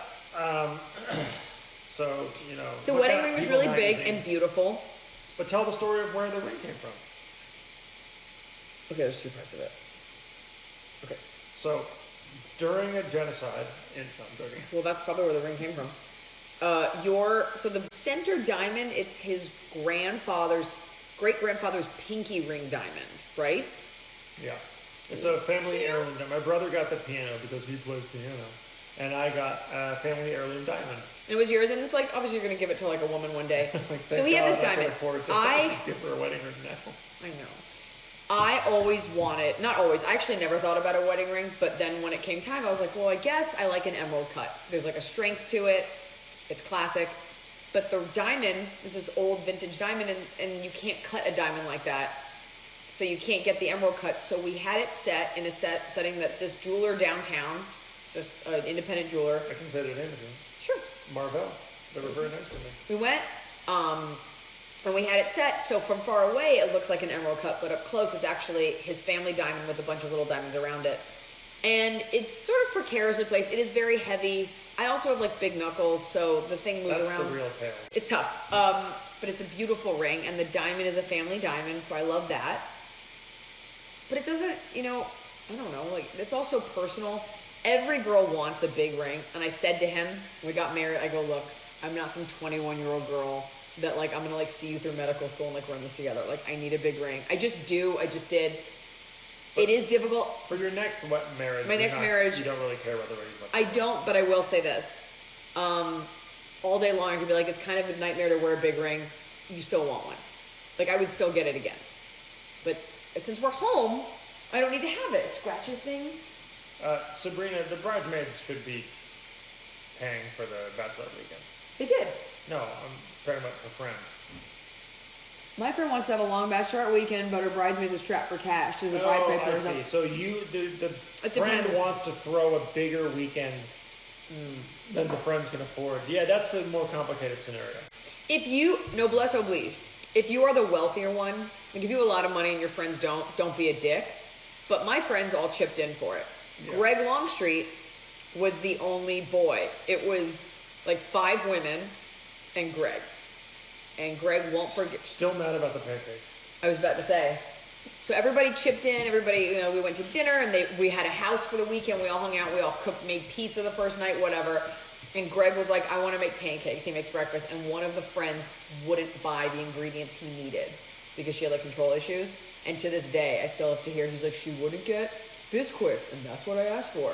so, you know. The wedding ring is really big and beautiful. But tell the story of where the ring came from. Okay, there's two parts of it. Okay, so during a genocide in Turkey. Well, that's probably where the ring came from. So the center diamond, it's his great-grandfather's pinky ring diamond, right? Yeah. It's a family heirloom diamond. My brother got the piano because he plays piano. And I got a family heirloom diamond. And it was yours, and it's like, obviously you're going to give it to like a woman one day. Like, so he had this diamond. I give her a wedding ring now. I know. I always wanted, not always, I actually never thought about a wedding ring, but then when it came time, I was like, well, I guess I like an emerald cut. There's like a strength to it. It's classic. But the diamond is this old vintage diamond, and you can't cut a diamond like that. So you can't get the emerald cut. So we had it set in a setting that this jeweler downtown, just an independent jeweler. I can say their name again. Sure. Marvell. They were very nice to me. We went, and we had it set, so from far away it looks like an emerald cut, but up close it's actually his family diamond with a bunch of little diamonds around it. And it's sort of precariously placed. It is very heavy. I also have like big knuckles, so the thing moves That's around. the real tale. It's tough. But it's a beautiful ring, and the diamond is a family diamond, so I love that. But it doesn't, you know, I don't know, like, it's also personal. Every girl wants a big ring, and I said to him, when we got married, I go, look, I'm not some 21-year-old girl that, like, I'm gonna, like, see you through medical school and, like, run this together. Like, I need a big ring. I just do. I just did. It is difficult. For your next marriage, My next marriage, you don't really care about the ring. I don't, but I will say this. All day long, I could be like, it's kind of a nightmare to wear a big ring. You still want one. Like, I would still get it again. But since we're home, I don't need to have it. It scratches things. Sabrina, the bridesmaids should be paying for the bachelor weekend. They did. No, I'm talking about her friend. My friend wants to have a long bachelorette weekend, but her bridesmaids are strapped for cash. There's a bride Oh, piper. I see. So the It friend depends. wants to throw a bigger weekend than the friends can afford. Yeah, that's a more complicated scenario. If you, noblesse oblige, if you are the wealthier one, like if you have a lot of money and your friends don't be a dick. But my friends all chipped in for it. Yeah. Greg Longstreet was the only boy. It was like 5 women and Greg. And Greg won't forget. Still mad about the pancakes. I was about to say. So everybody chipped in. Everybody, you know, we went to dinner and we had a house for the weekend. We all hung out. We all cooked, made pizza the first night, whatever. And Greg was like, I want to make pancakes. He makes breakfast. And one of the friends wouldn't buy the ingredients he needed because she had like control issues. And to this day, I still have to hear, he's like, she wouldn't get Bisquick. And that's what I asked for.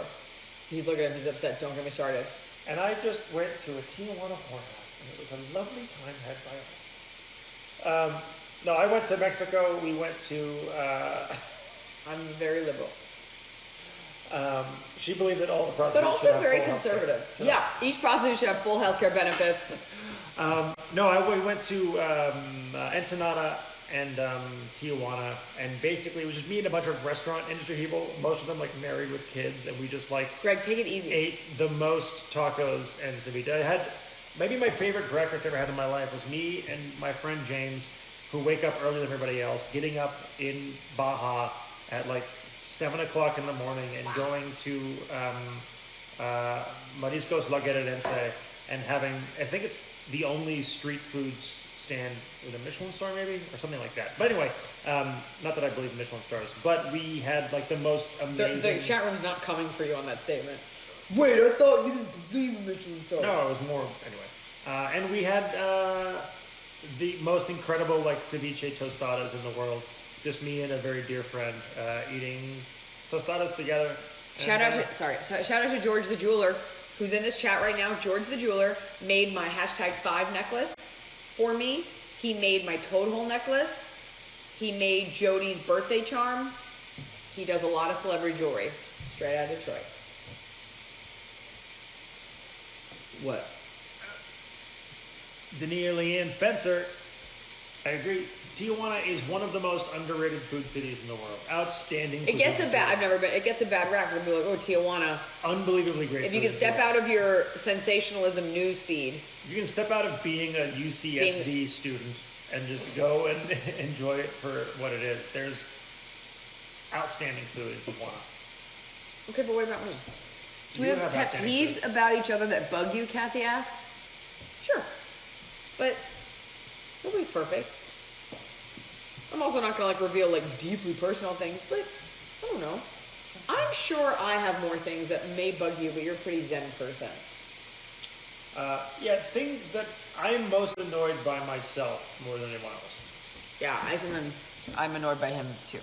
He's looking at him. He's upset. Don't get me started. And I just went to a Tijuana whorehouse, and it was a lovely time had by all. No, I went to Mexico. We went to... I'm very liberal. She believed that all the prostitutes but also should have very full conservative. healthcare. Yeah, each prostitute should have full healthcare benefits. No, we went to Ensenada and Tijuana, and basically it was just me and a bunch of restaurant industry people, most of them like married with kids, and we just like Greg, take it easy. ate the most tacos and ceviche. I had maybe my favorite breakfast I ever had in my life was me and my friend James, who wake up earlier than everybody else, getting up in Baja at like 7 o'clock in the morning and going to Mariscos La Guerrerense and having, I think it's the only street foods stand with a Michelin star maybe, or something like that. But anyway, not that I believe in Michelin stars, but we had like the most amazing... The chat room's not coming for you on that statement. Wait, I thought you didn't believe in Michelin stars. No, it was more, anyway. And we had the most incredible like ceviche tostadas in the world. Just me and a very dear friend eating tostadas together. Shout out to George the Jeweler, who's in this chat right now. George the Jeweler made my #5 necklace for me. He made my toad hole necklace. He made Jody's birthday charm. He does a lot of celebrity jewelry. Straight out of Detroit. What? Dania Leanne Spencer, I agree. Tijuana is one of the most underrated food cities in the world. Outstanding. It gets I've never been. It gets a bad rap. It'll be like, oh, Tijuana. Unbelievably great. If you can step out of your sensationalism news feed. You can step out of being a UCSD student and just go and enjoy it for what it is. There's outstanding food in Tijuana. Okay, but what about me? Do we You have have pet outstanding peeves food. about each other that bug you, Kathy asks? Sure. But nobody's perfect. I'm also not gonna like reveal like deeply personal things, but I don't know. I'm sure I have more things that may bug you, but you're a pretty zen person. Yeah, things that I'm most annoyed by myself more than anyone else. Yeah, I'm annoyed by him too.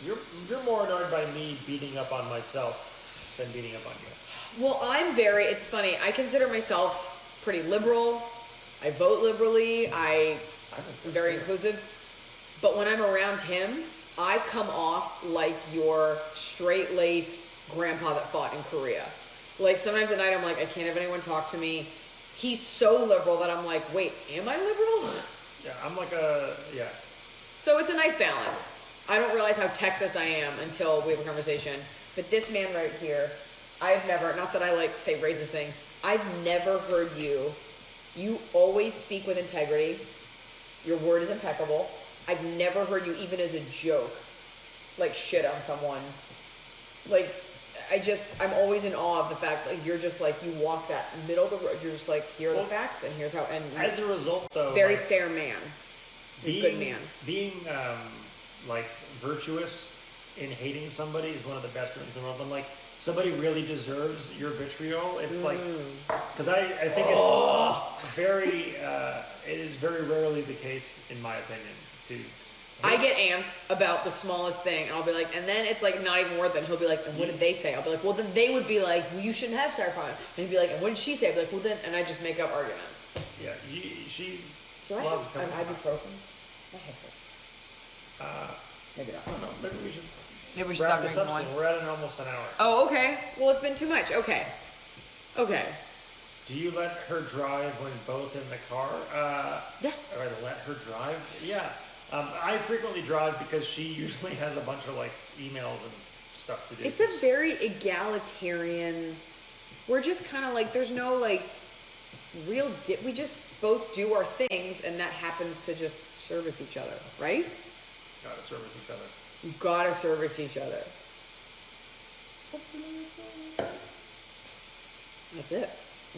You're more annoyed by me beating up on myself than beating up on you. Well, it's funny, I consider myself pretty liberal. I vote liberally. I'm very inclusive. But when I'm around him, I come off like your straight-laced grandpa that fought in Korea. Like, sometimes at night I'm like, I can't have anyone talk to me. He's so liberal that I'm like, wait, am I liberal? Yeah, I'm like yeah. So it's a nice balance. I don't realize how Texas I am until we have a conversation. But this man right here, I've never, not that I like say racist things, I've never heard you always speak with integrity. Your word is impeccable. I've never heard you, even as a joke, like shit on someone. Like, I'm always in awe of the fact that you're just like, you walk that middle of the road, you're just like, here are the facts, and here's how, and as a result, though, very like, fair man. Good man. Being like virtuous in hating somebody is one of the best things in the world. And like somebody really deserves your vitriol. It's like, because I think it's very it is very rarely the case in my opinion. I get amped about the smallest thing, and I'll be like, and then it's like not even worth it. And he'll be like, and what did they say? I'll be like, well, then they would be like, well, you shouldn't have styrofoam. And he'd be like, and what did she say? I'd be like, well, then, and I just make up arguments. Yeah, she Do I loves have coming. ibuprofen? I have it. Maybe not. I don't know. Maybe we should stop wrap this drinking up wine. soon. We're at almost an hour. Oh, okay. Well, it's been too much. Okay. Do you let her drive when both in the car? Yeah. Or let her drive? Yeah. I frequently drive because she usually has a bunch of like emails and stuff to do. It's a very egalitarian. We're just kind of like, there's no like real. We just both do our things, and that happens to just service each other, right? Gotta service each other. You gotta service each other. That's it.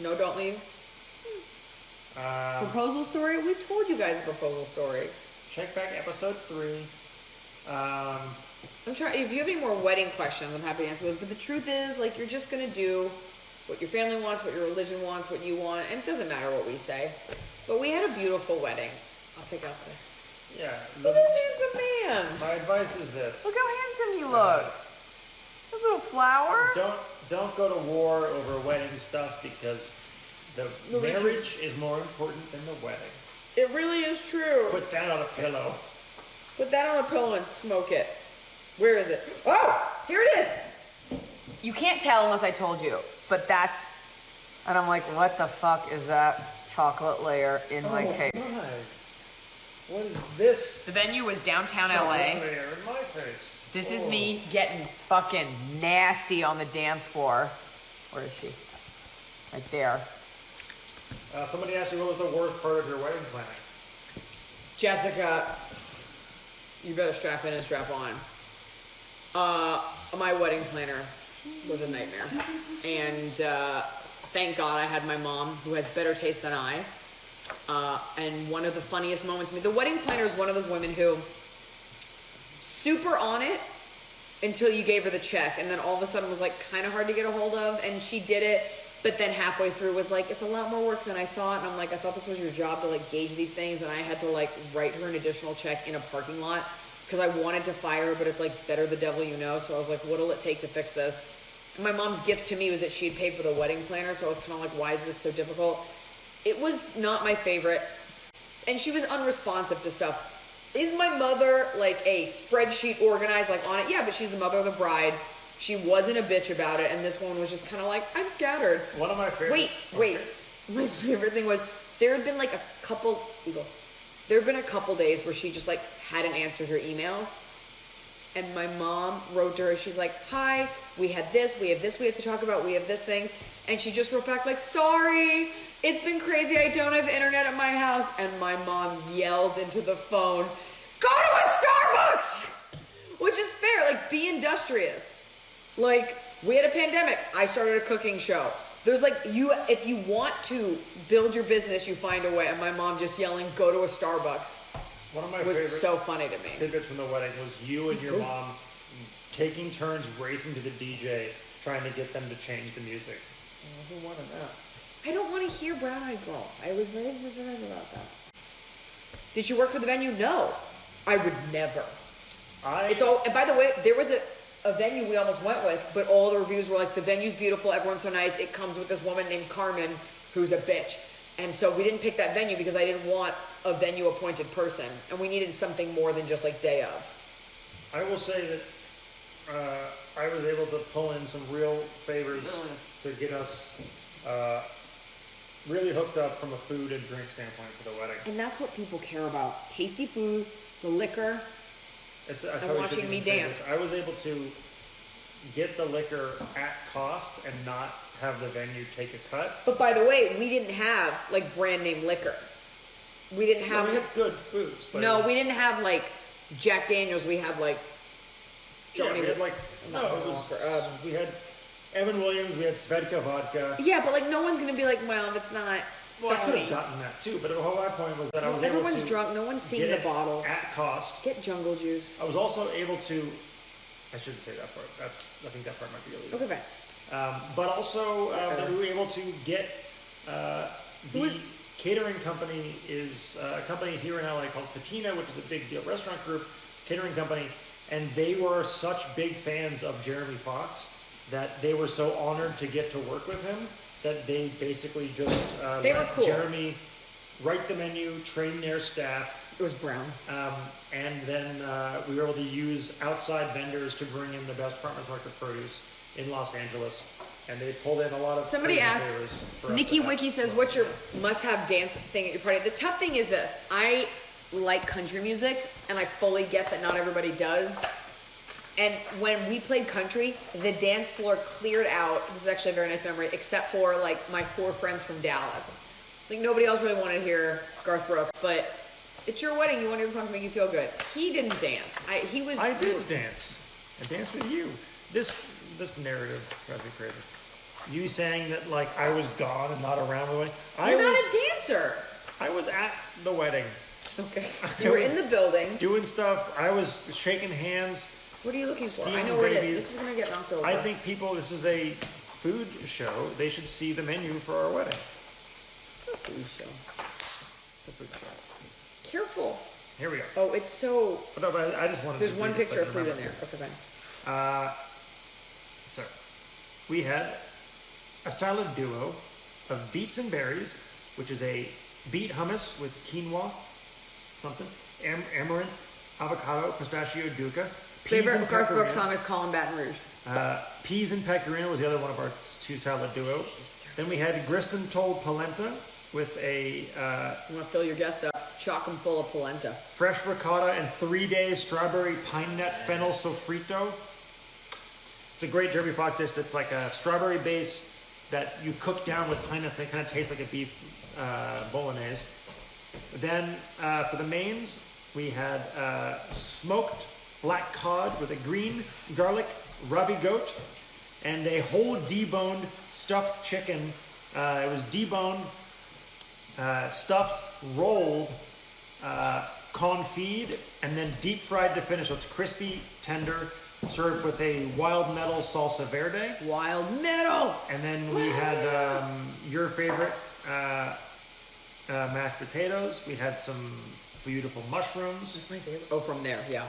No, don't leave. Proposal story? We've told you guys a proposal story. Check back episode 3. I'm trying. If you have any more wedding questions, I'm happy to answer those. But the truth is, like, you're just gonna do what your family wants, what your religion wants, what you want, and it doesn't matter what we say. But we had a beautiful wedding. I'll pick out the. Yeah. Look at this handsome man. My advice is this. Look how handsome he looks. This little flower. Don't go to war over wedding stuff because the marriage is more important than the wedding. It really is true. Put that on a pillow. Put that on a pillow and smoke it. Where is it? Oh, here it is. You can't tell unless I told you, but that's, and I'm like, what the fuck is that chocolate layer in my cake? God. What is this? The venue was downtown LA. Chocolate layer in my face. This is me getting fucking nasty on the dance floor. Where is she? Right there. Somebody asked you what was the worst part of your wedding planning. Jessica, you better strap in and strap on. My wedding planner was a nightmare. And thank God I had my mom, who has better taste than I. And one of the funniest moments, the wedding planner is one of those women who super on it until you gave her the check, and then all of a sudden was like kind of hard to get a hold of, and she did it, but then halfway through was like, it's a lot more work than I thought. And I'm like, I thought this was your job to like gauge these things, and I had to like write her an additional check in a parking lot because I wanted to fire her, but it's like better the devil you know. So I was like, what'll it take to fix this? And my mom's gift to me was that she had paid for the wedding planner, so I was kind of like, why is this so difficult? It was not my favorite, and she was unresponsive to stuff. Is my mother like a spreadsheet organized like on it? Yeah, but she's the mother of the bride. She wasn't a bitch about it, and this one was just kind of like, I'm scattered. One of my favorite. Wait. My favorite thing was there had been like a couple days where she just like hadn't answered her emails, and my mom wrote to her. She's like, hi, we had this, we have this, we have to talk about, we have this thing, and she just wrote back like, sorry, it's been crazy, I don't have internet at my house. And my mom yelled into the phone, go to a Starbucks! Which is fair, like, be industrious. Like, we had a pandemic, I started a cooking show. There's like, if you want to build your business, you find a way. And my mom just yelling, go to a Starbucks. One of my was favorite so funny to me. tidbits from the wedding was you and your mom taking turns racing to the DJ, trying to get them to change the music. Who wanted that? I don't want to hear Brown Eyed Girl. I was very specific about that. Did she work for the venue? No. I would never. And by the way, there was a venue we almost went with, but all the reviews were like, the venue's beautiful, everyone's so nice, it comes with this woman named Carmen, who's a bitch. And so we didn't pick that venue because I didn't want a venue appointed person, and we needed something more than just like day of. I will say that I was able to pull in some real favors to get us really hooked up from a food and drink standpoint for the wedding. And that's what people care about. Tasty food, the liquor, and watching me dance. I was able to get the liquor at cost and not have the venue take a cut. But by the way, we didn't have like brand name liquor. We didn't have. We had good booze. But no, we didn't have like Jack Daniels. We had like Johnny. Yeah, we had like we had Evan Williams, we had Svedka vodka. Yeah, but like no one's gonna be like, well, if it's not Well, I could have stony. gotten that too, but the whole point was that I was able Everyone's to drunk. No one's seen get the it bottle. at cost. Get jungle juice. I was also able to. I shouldn't say that part. I think that part might be illegal. Okay, fine. But also that we were able to get the catering company is a company here in LA called Patina, which is a big deal restaurant group, catering company, and they were such big fans of Jeremy Fox that they were so honored to get to work with him that they basically just They were let cool. Jeremy write the menu, train their staff. It was brown. And then we were able to use outside vendors to bring in the best farmers market produce in Los Angeles. And they pulled in a lot of Somebody crazy asked, favors for us Nikki to have. Wiki says, what's your must-have dance thing at your party? The tough thing is this. I like country music, and I fully get that not everybody does. And when we played country, the dance floor cleared out. This is actually a very nice memory, except for like my 4 friends from Dallas. Like nobody else really wanted to hear Garth Brooks, but it's your wedding. You want to hear the songs to make you feel good. He didn't dance. I did dance. I danced with you. This narrative drives me crazy. You saying that like I was gone and not around the wedding. You're not a dancer. I was at the wedding. Okay. You were in the building. Doing stuff. I was shaking hands. What are you looking for? Skiing I know where it babies. is. This is going to get knocked over. I think this is a food show. They should see the menu for our wedding. It's a food show. It's a food show. Careful. Here we go. Oh, it's so... But I just wanted There's to one read it so picture I of can food in remember. there. Okay, fine. So, we had a salad duo of beets and berries, which is a beet hummus with quinoa, something, amaranth, avocado, pistachio duca. Favorite Garth Brooks pecorino. song is Call 'em Baton Rouge. Peas and pecorino was the other one of our 2 salad duo. Then we had Griston told polenta with a You want to fill your guests up. Chock 'em full of polenta. fresh ricotta and 3-day strawberry pine nut fennel sofrito. It's a great Jeremy Fox dish that's like a strawberry base that you cook down with pine nuts. It kind of tastes like a beef bolognese. Then for the mains, we had smoked black cod with a green garlic ravigote and a whole deboned stuffed chicken. It was deboned, stuffed, rolled, confit, and then deep fried to finish. So it's crispy, tender, served with a wild metal salsa verde. Wild metal! And then we had your favorite mashed potatoes. We had some beautiful mushrooms. That's my favorite. Oh, from there, yeah.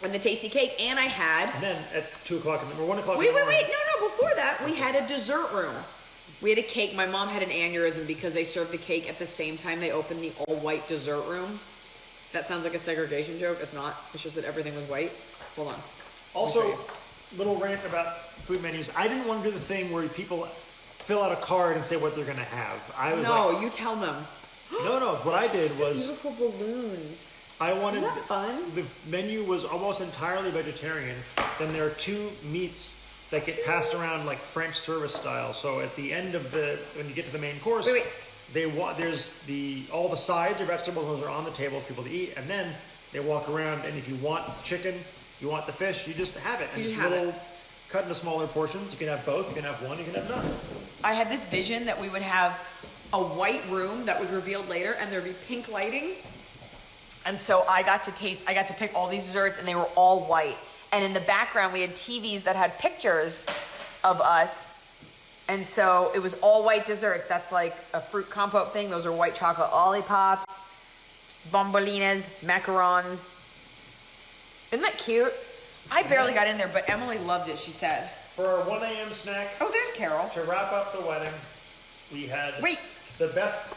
And the tasty cake. And I had... And then at 2 o'clock or 1 o'clock Wait, in the morning. no, before that, we had a dessert room. We had a cake. My mom had an aneurysm because they served the cake at the same time they opened the all-white dessert room. That sounds like a segregation joke. It's not. It's just that everything was white. Hold on. Also, little rant about food menus. I didn't want to do the thing where people fill out a card and say what they're going to have. I was No, you tell them. no. What I did was Beautiful balloons. I wanted Isn't that fun? the menu was almost entirely vegetarian. Then there are 2 meats that get passed around like French service style. So at the end of when you get to the main course, Wait. there's all the sides or vegetables. Those are on the table for people to eat, and then they walk around. And if you want chicken, you want the fish, you just have it. And You it's just have little it. cut into smaller portions. You can have both. You can have one. You can have none. I had this vision that we would have a white room that was revealed later and there'd be pink lighting. And so I got to pick all these desserts and they were all white. And in the background we had TVs that had pictures of us. And so it was all white desserts. That's like a fruit compote thing. Those are white chocolate lollipops, bombolinas, macarons. Isn't that cute? I barely got in there, but Emily loved it, she said. For our 1 a.m. snack, Oh, there's Carol. to wrap up the wedding, we had Wait. the best.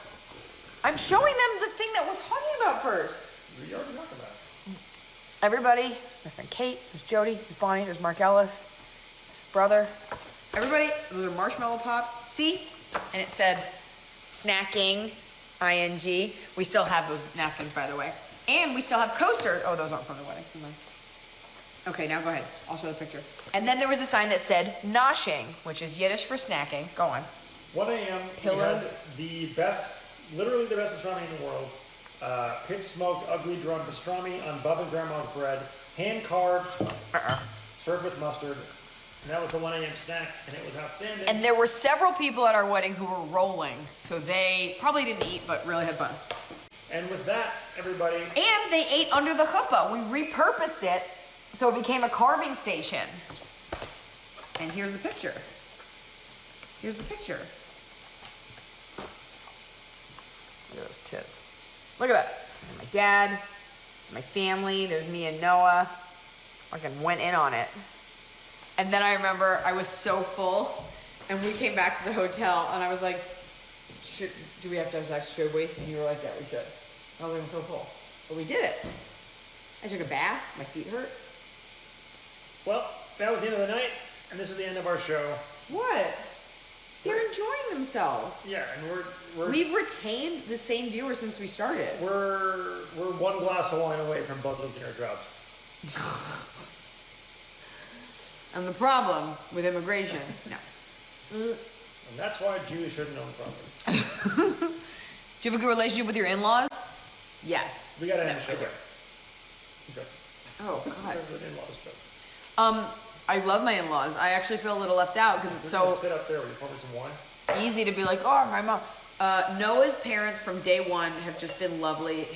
I'm showing them the thing that we're talking about first. We already talked about it. Everybody, there's my friend Kate, there's Jody, there's Bonnie, there's Mark Ellis, there's his brother. Everybody, those are marshmallow pops. See? And it said snacking, ING. We still have those napkins, by the way. And we still have coasters. Oh, those aren't from the wedding. Never mind. Okay, now go ahead. I'll show the picture. And then there was a sign that said noshing, which is Yiddish for snacking. Go on. 1 a.m. we Pillows. had the best, literally the best pastrami in the world. Pitch smoked, ugly drum pastrami on Bub and Grandma's bread, hand carved, served with mustard. And that was the 1 a.m. snack, and it was outstanding. And there were several people at our wedding who were rolling, so they probably didn't eat, but really had fun. And with that, everybody. And they ate under the chuppah. We repurposed it so it became a carving station. And here's the picture. Here's the picture. Look at those tits. Look at that. And my dad, my family, there's me and Noah. Fucking went in on it. And then I remember I was so full, and we came back to the hotel, and I was like, do we have to have sex? Should we? And you were like, yeah, we should. I was like, I'm so full. But we did it. I took a bath. My feet hurt. Well, that was the end of the night, and this is the end of our show. What? They're enjoying themselves. Yeah, and We've retained the same viewers since we started. We're one glass of wine away from both losing our jobs. And the problem with immigration, no. And that's why Jews shouldn't own property. Do you have a good relationship with your in-laws? Yes. We gotta end the show. Okay. Oh, This is God. an in-laws joke. I love my in-laws. I actually feel a little left out because it's We're gonna so sit up there. Will you pour me some wine? easy to be like, oh, my mom. Noah's parents from day one have just been lovely.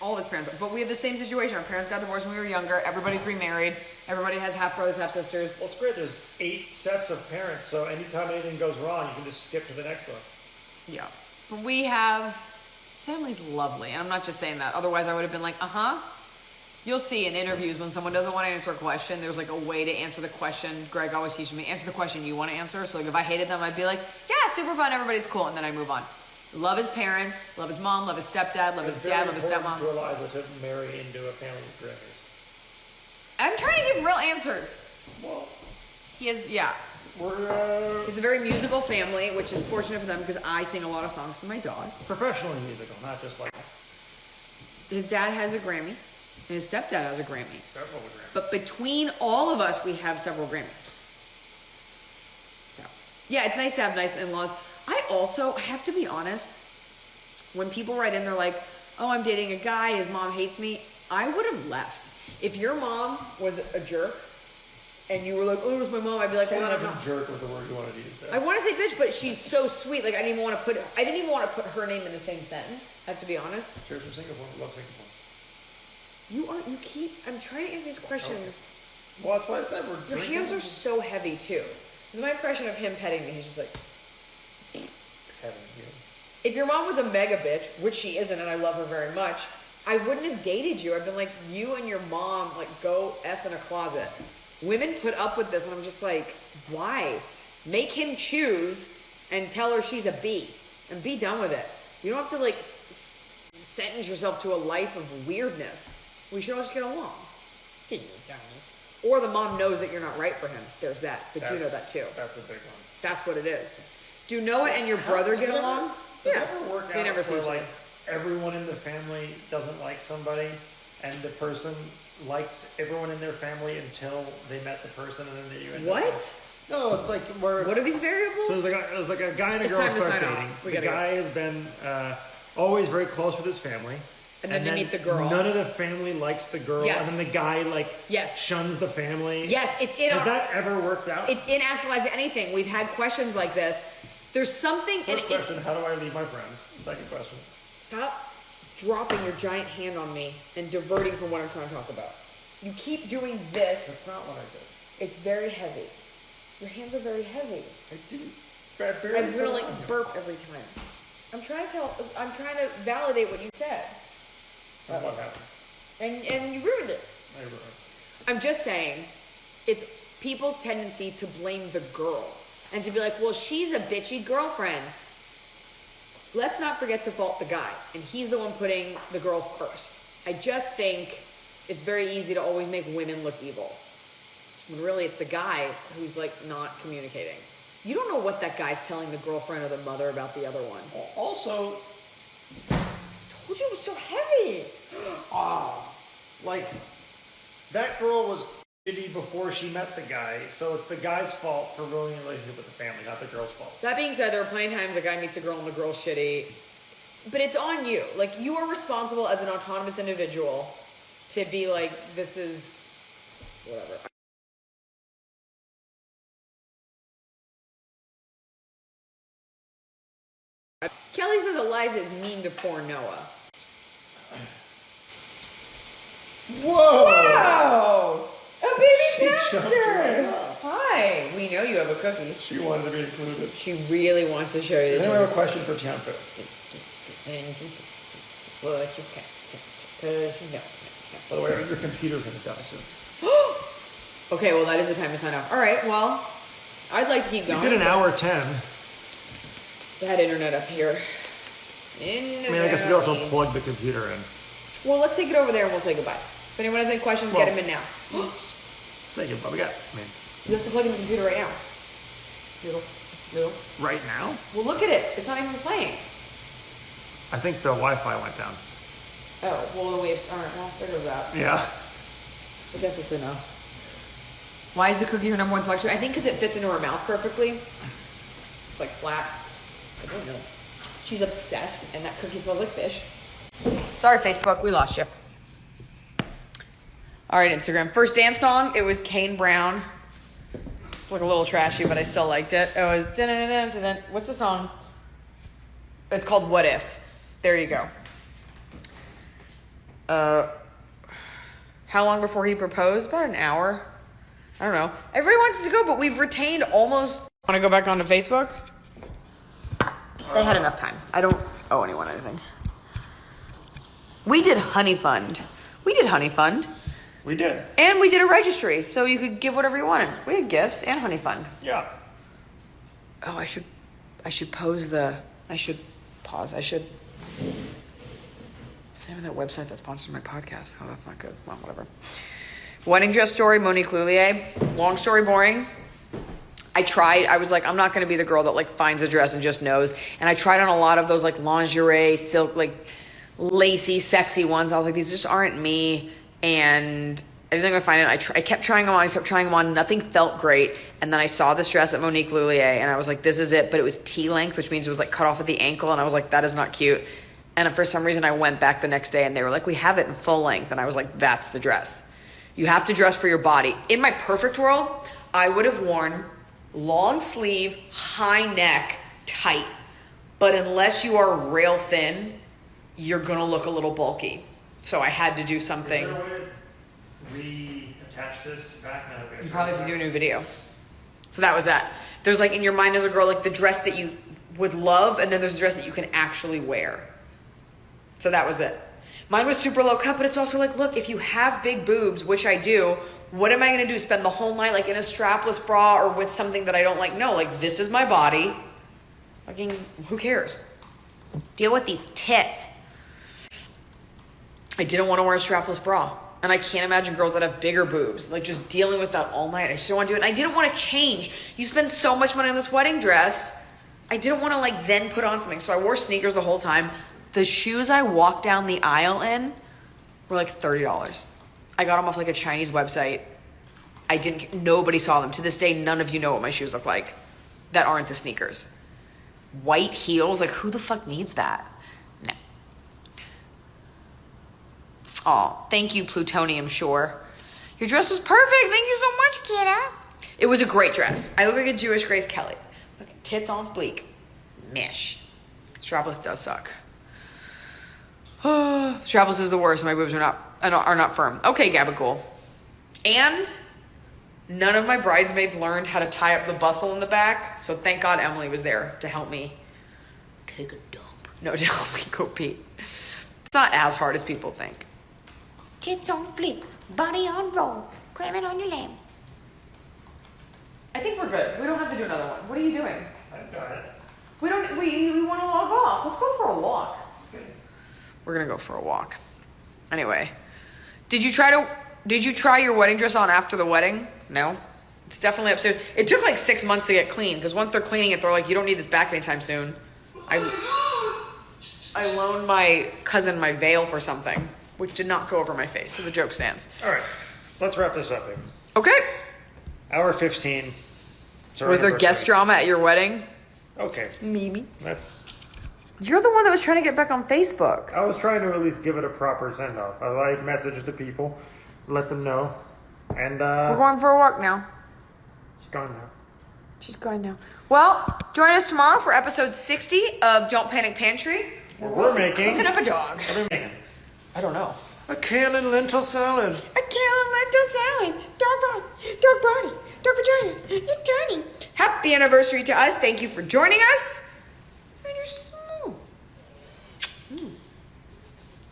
All of his parents, but we have the same situation. Our parents got divorced when we were younger. Everybody's remarried. Everybody has half brothers, half sisters. Well, it's great. There's 8 sets of parents, so anytime anything goes wrong, you can just skip to the next one. Yeah. But his family's lovely. And I'm not just saying that. Otherwise, I would have been like, You'll see in interviews when someone doesn't want to answer a question, there's like a way to answer the question. Greg always teaches me, answer the question you want to answer. So like if I hated them, I'd be like, yeah, super fun, everybody's cool. And then I move on. Love his parents, love his mom, love his stepdad, love his dad, love his stepmom. It's very important to Iliza to marry into a family of directors. I'm trying to give real answers. Well, He's a very musical family, which is fortunate for them because I sing a lot of songs to my dog. professionally musical, not just like His dad has a Grammy, and his stepdad has a Grammy. several Grammys. But between all of us, we have several Grammys. So, yeah, it's nice to have nice in-laws. I also have to be honest, when people write in, they're like, oh, I'm dating a guy, his mom hates me, I would have left. If your mom was a jerk, and you were like, oh, it's my mom, I'd be like, I well, don't no, know if jerk was the word you wanted to use there. I want to say bitch, but she's so sweet. Like I didn't even want to put her name in the same sentence. I have to be honest. Cheers from Singapore. Love Singapore. I'm trying to answer these questions. Okay. Well, that's why I said we're Your drinking. hands are so heavy too. This is my impression of him petting me. He's just like, Heaven, yeah. if your mom was a mega bitch, which she isn't, and I love her very much, I wouldn't have dated you. I've been like, you and your mom, like, go F in a closet. Women put up with this, and I'm just like, why? Make him choose and tell her she's a B, and be done with it. You don't have to, like, sentence yourself to a life of weirdness. We should all just get along. Didn't you, Johnny? Or the mom knows that you're not right for him. There's that. But you know that too. That's a big one. That's what it is. Do Noah and your brother get along? Does it ever work They out never see where, each other. like, everyone in the family doesn't like somebody, and the person liked everyone in their family until they met the person, and then you end up What? with- No, it's like where. What are these variables? So there's like a guy and a It's girl time to start sign off. dating. We The gotta go. guy has been always very close with his family. And then you meet the girl. None of the family likes the girl, Yes. and then the guy Yes. shuns the family. Yes, it's in Has our, that ever worked out? it's in Ask Eliza Anything. We've had questions like this. There's something in First question: how do I leave my friends? Second question: Stop dropping your giant hand on me and diverting from what I'm trying to talk about. You keep doing this. that's not what I did. It's very heavy. Your hands are very heavy. I didn't. I barely I'm gonna put like it on you. burp every time. I'm trying to validate what you said. And what happened? And you ruined it. I ruined. I'm just saying, it's people's tendency to blame the girl and to be like, well, she's a bitchy girlfriend. Let's not forget to fault the guy, and he's the one putting the girl first. I just think it's very easy to always make women look evil, when really it's the guy who's like not communicating. You don't know what that guy's telling the girlfriend or the mother about the other one. Also, Told you it was so heavy. like, that girl was shitty before she met the guy, so it's the guy's fault for ruining the relationship with the family, not the girl's fault. That being said, there are plenty of times a guy meets a girl and the girl's shitty. But it's on you. Like, you are responsible as an autonomous individual to be like, this is whatever. Kelly says Iliza is mean to poor Noah. Whoa! Wow! A baby jumped dancer! right up. Hi! We know you have a cookie. She wanted to be included. She really wants to show you Does this. anyone have a question for Tianfu? By the way, your computer's gonna die soon. Okay, well that is the time to sign off. Alright, well, I'd like to keep going. You did an hour 10. That internet up here. I mean, I guess we also plugged the computer in. Well, let's take it over there and we'll say goodbye. If anyone has any questions, get them in now. Let's say goodbye. We got, You have to plug in the computer right now. Little. right now? Well, look at it. It's not even playing. I think the Wi-Fi went down. Oh, well, the waves aren't. Well, there goes that. Yeah. I guess it's enough. Why is the cookie her number one selection? I think because it fits into her mouth perfectly. It's like flat. I don't know. She's obsessed, and that cookie smells like fish. Sorry, Facebook, we lost you. All right, Instagram. First dance song, it was Kane Brown. It's like a little trashy, but I still liked it. It was dun-dun-dun-dun-dun. What's the song? It's called What If. There you go. How long before he proposed? About an hour. I don't know. Everybody wants us to go, but we've retained almost... Want to go back onto Facebook? They had enough time. I don't owe anyone anything. We did Honey Fund. We did Honey Fund. We did. And we did a registry, so you could give whatever you wanted. We had gifts and Honey Fund. Yeah. Oh, I should pause. I should say that website that sponsors my podcast. Oh, that's not good. Well, whatever. Wedding dress story, Monique Lullier. Long story boring. I was like, I'm not going to be the girl that like finds a dress and just knows. And I tried on a lot of those like lingerie, silk, like lacy, sexy ones. I was like, these just aren't me. And I didn't think I'd find it. I kept trying them on. Nothing felt great. And then I saw this dress at Monique Lullier and I was like, this is it. But it was T-length, which means it was like cut off at the ankle. And I was like, that is not cute. And for some reason I went back the next day and they were like, we have it in full length. And I was like, that's the dress. You have to dress for your body. In my perfect world, I would have worn long sleeve, high neck, tight. But unless you are rail thin, you're gonna look a little bulky. So I had to do something. Is there a way to reattach this back? You probably have to do a new video. So that was that. There's like in your mind as a girl, like the dress that you would love, and then there's a dress that you can actually wear. So that was it. Mine was super low cut, but it's also like, look, if you have big boobs, which I do, what am I going to do? Spend the whole night like in a strapless bra or with something that I don't like? No, like this is my body. Fucking, who cares? Deal with these tits. I didn't want to wear a strapless bra. And I can't imagine girls that have bigger boobs, like just dealing with that all night. I just don't want to do it. And I didn't want to change. You spend so much money on this wedding dress. I didn't want to like then put on something. So I wore sneakers the whole time. The shoes I walked down the aisle in were like $30. I got them off like a Chinese website. Nobody saw them. To this day, none of you know what my shoes look like that aren't the sneakers. White heels, like who the fuck needs that? No. Oh, thank you, Plutonium Shore. Your dress was perfect. Thank you so much, Kira. It was a great dress. I look like a Jewish Grace Kelly. Okay, tits on fleek. Mish. Strapless does suck. Strapless is the worst. My boobs are not firm. Okay, Gabagool. And none of my bridesmaids learned how to tie up the bustle in the back. So thank God Emily was there to help me take a dump. No, to help me go pee. It's not as hard as people think. Tits on flip, body on roll, cram it on your lamb. I think we're good. We don't have to do another one. What are you doing? I've got it. We want to log off. Let's go for a walk. We're gonna go for a walk. Anyway, did you try your wedding dress on after the wedding? No? It's definitely upstairs. It took like 6 months to get clean because once they're cleaning it, they're like, you don't need this back anytime soon. I loaned my cousin my veil for something, which did not go over my face, so the joke stands. All right, let's wrap this up. Then. Okay. Hour 15. Was there guest drama at your wedding? Okay. Maybe. You're the one that was trying to get back on Facebook. I was trying to at least give it a proper send off. I messaged the people, let them know, and we're going for a walk now. She's gone now. She's gone now. Well, join us tomorrow for episode 60 of Don't Panic Pantry. Where we're making. Cooking up a dog. What are we making? I don't know. A kale and lentil salad. A kale and lentil salad. Dog body. Dog vagina. You're turning. Happy anniversary to us. Thank you for joining us. And you're small.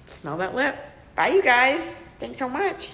Smell that lip. Bye, you guys. Thanks so much.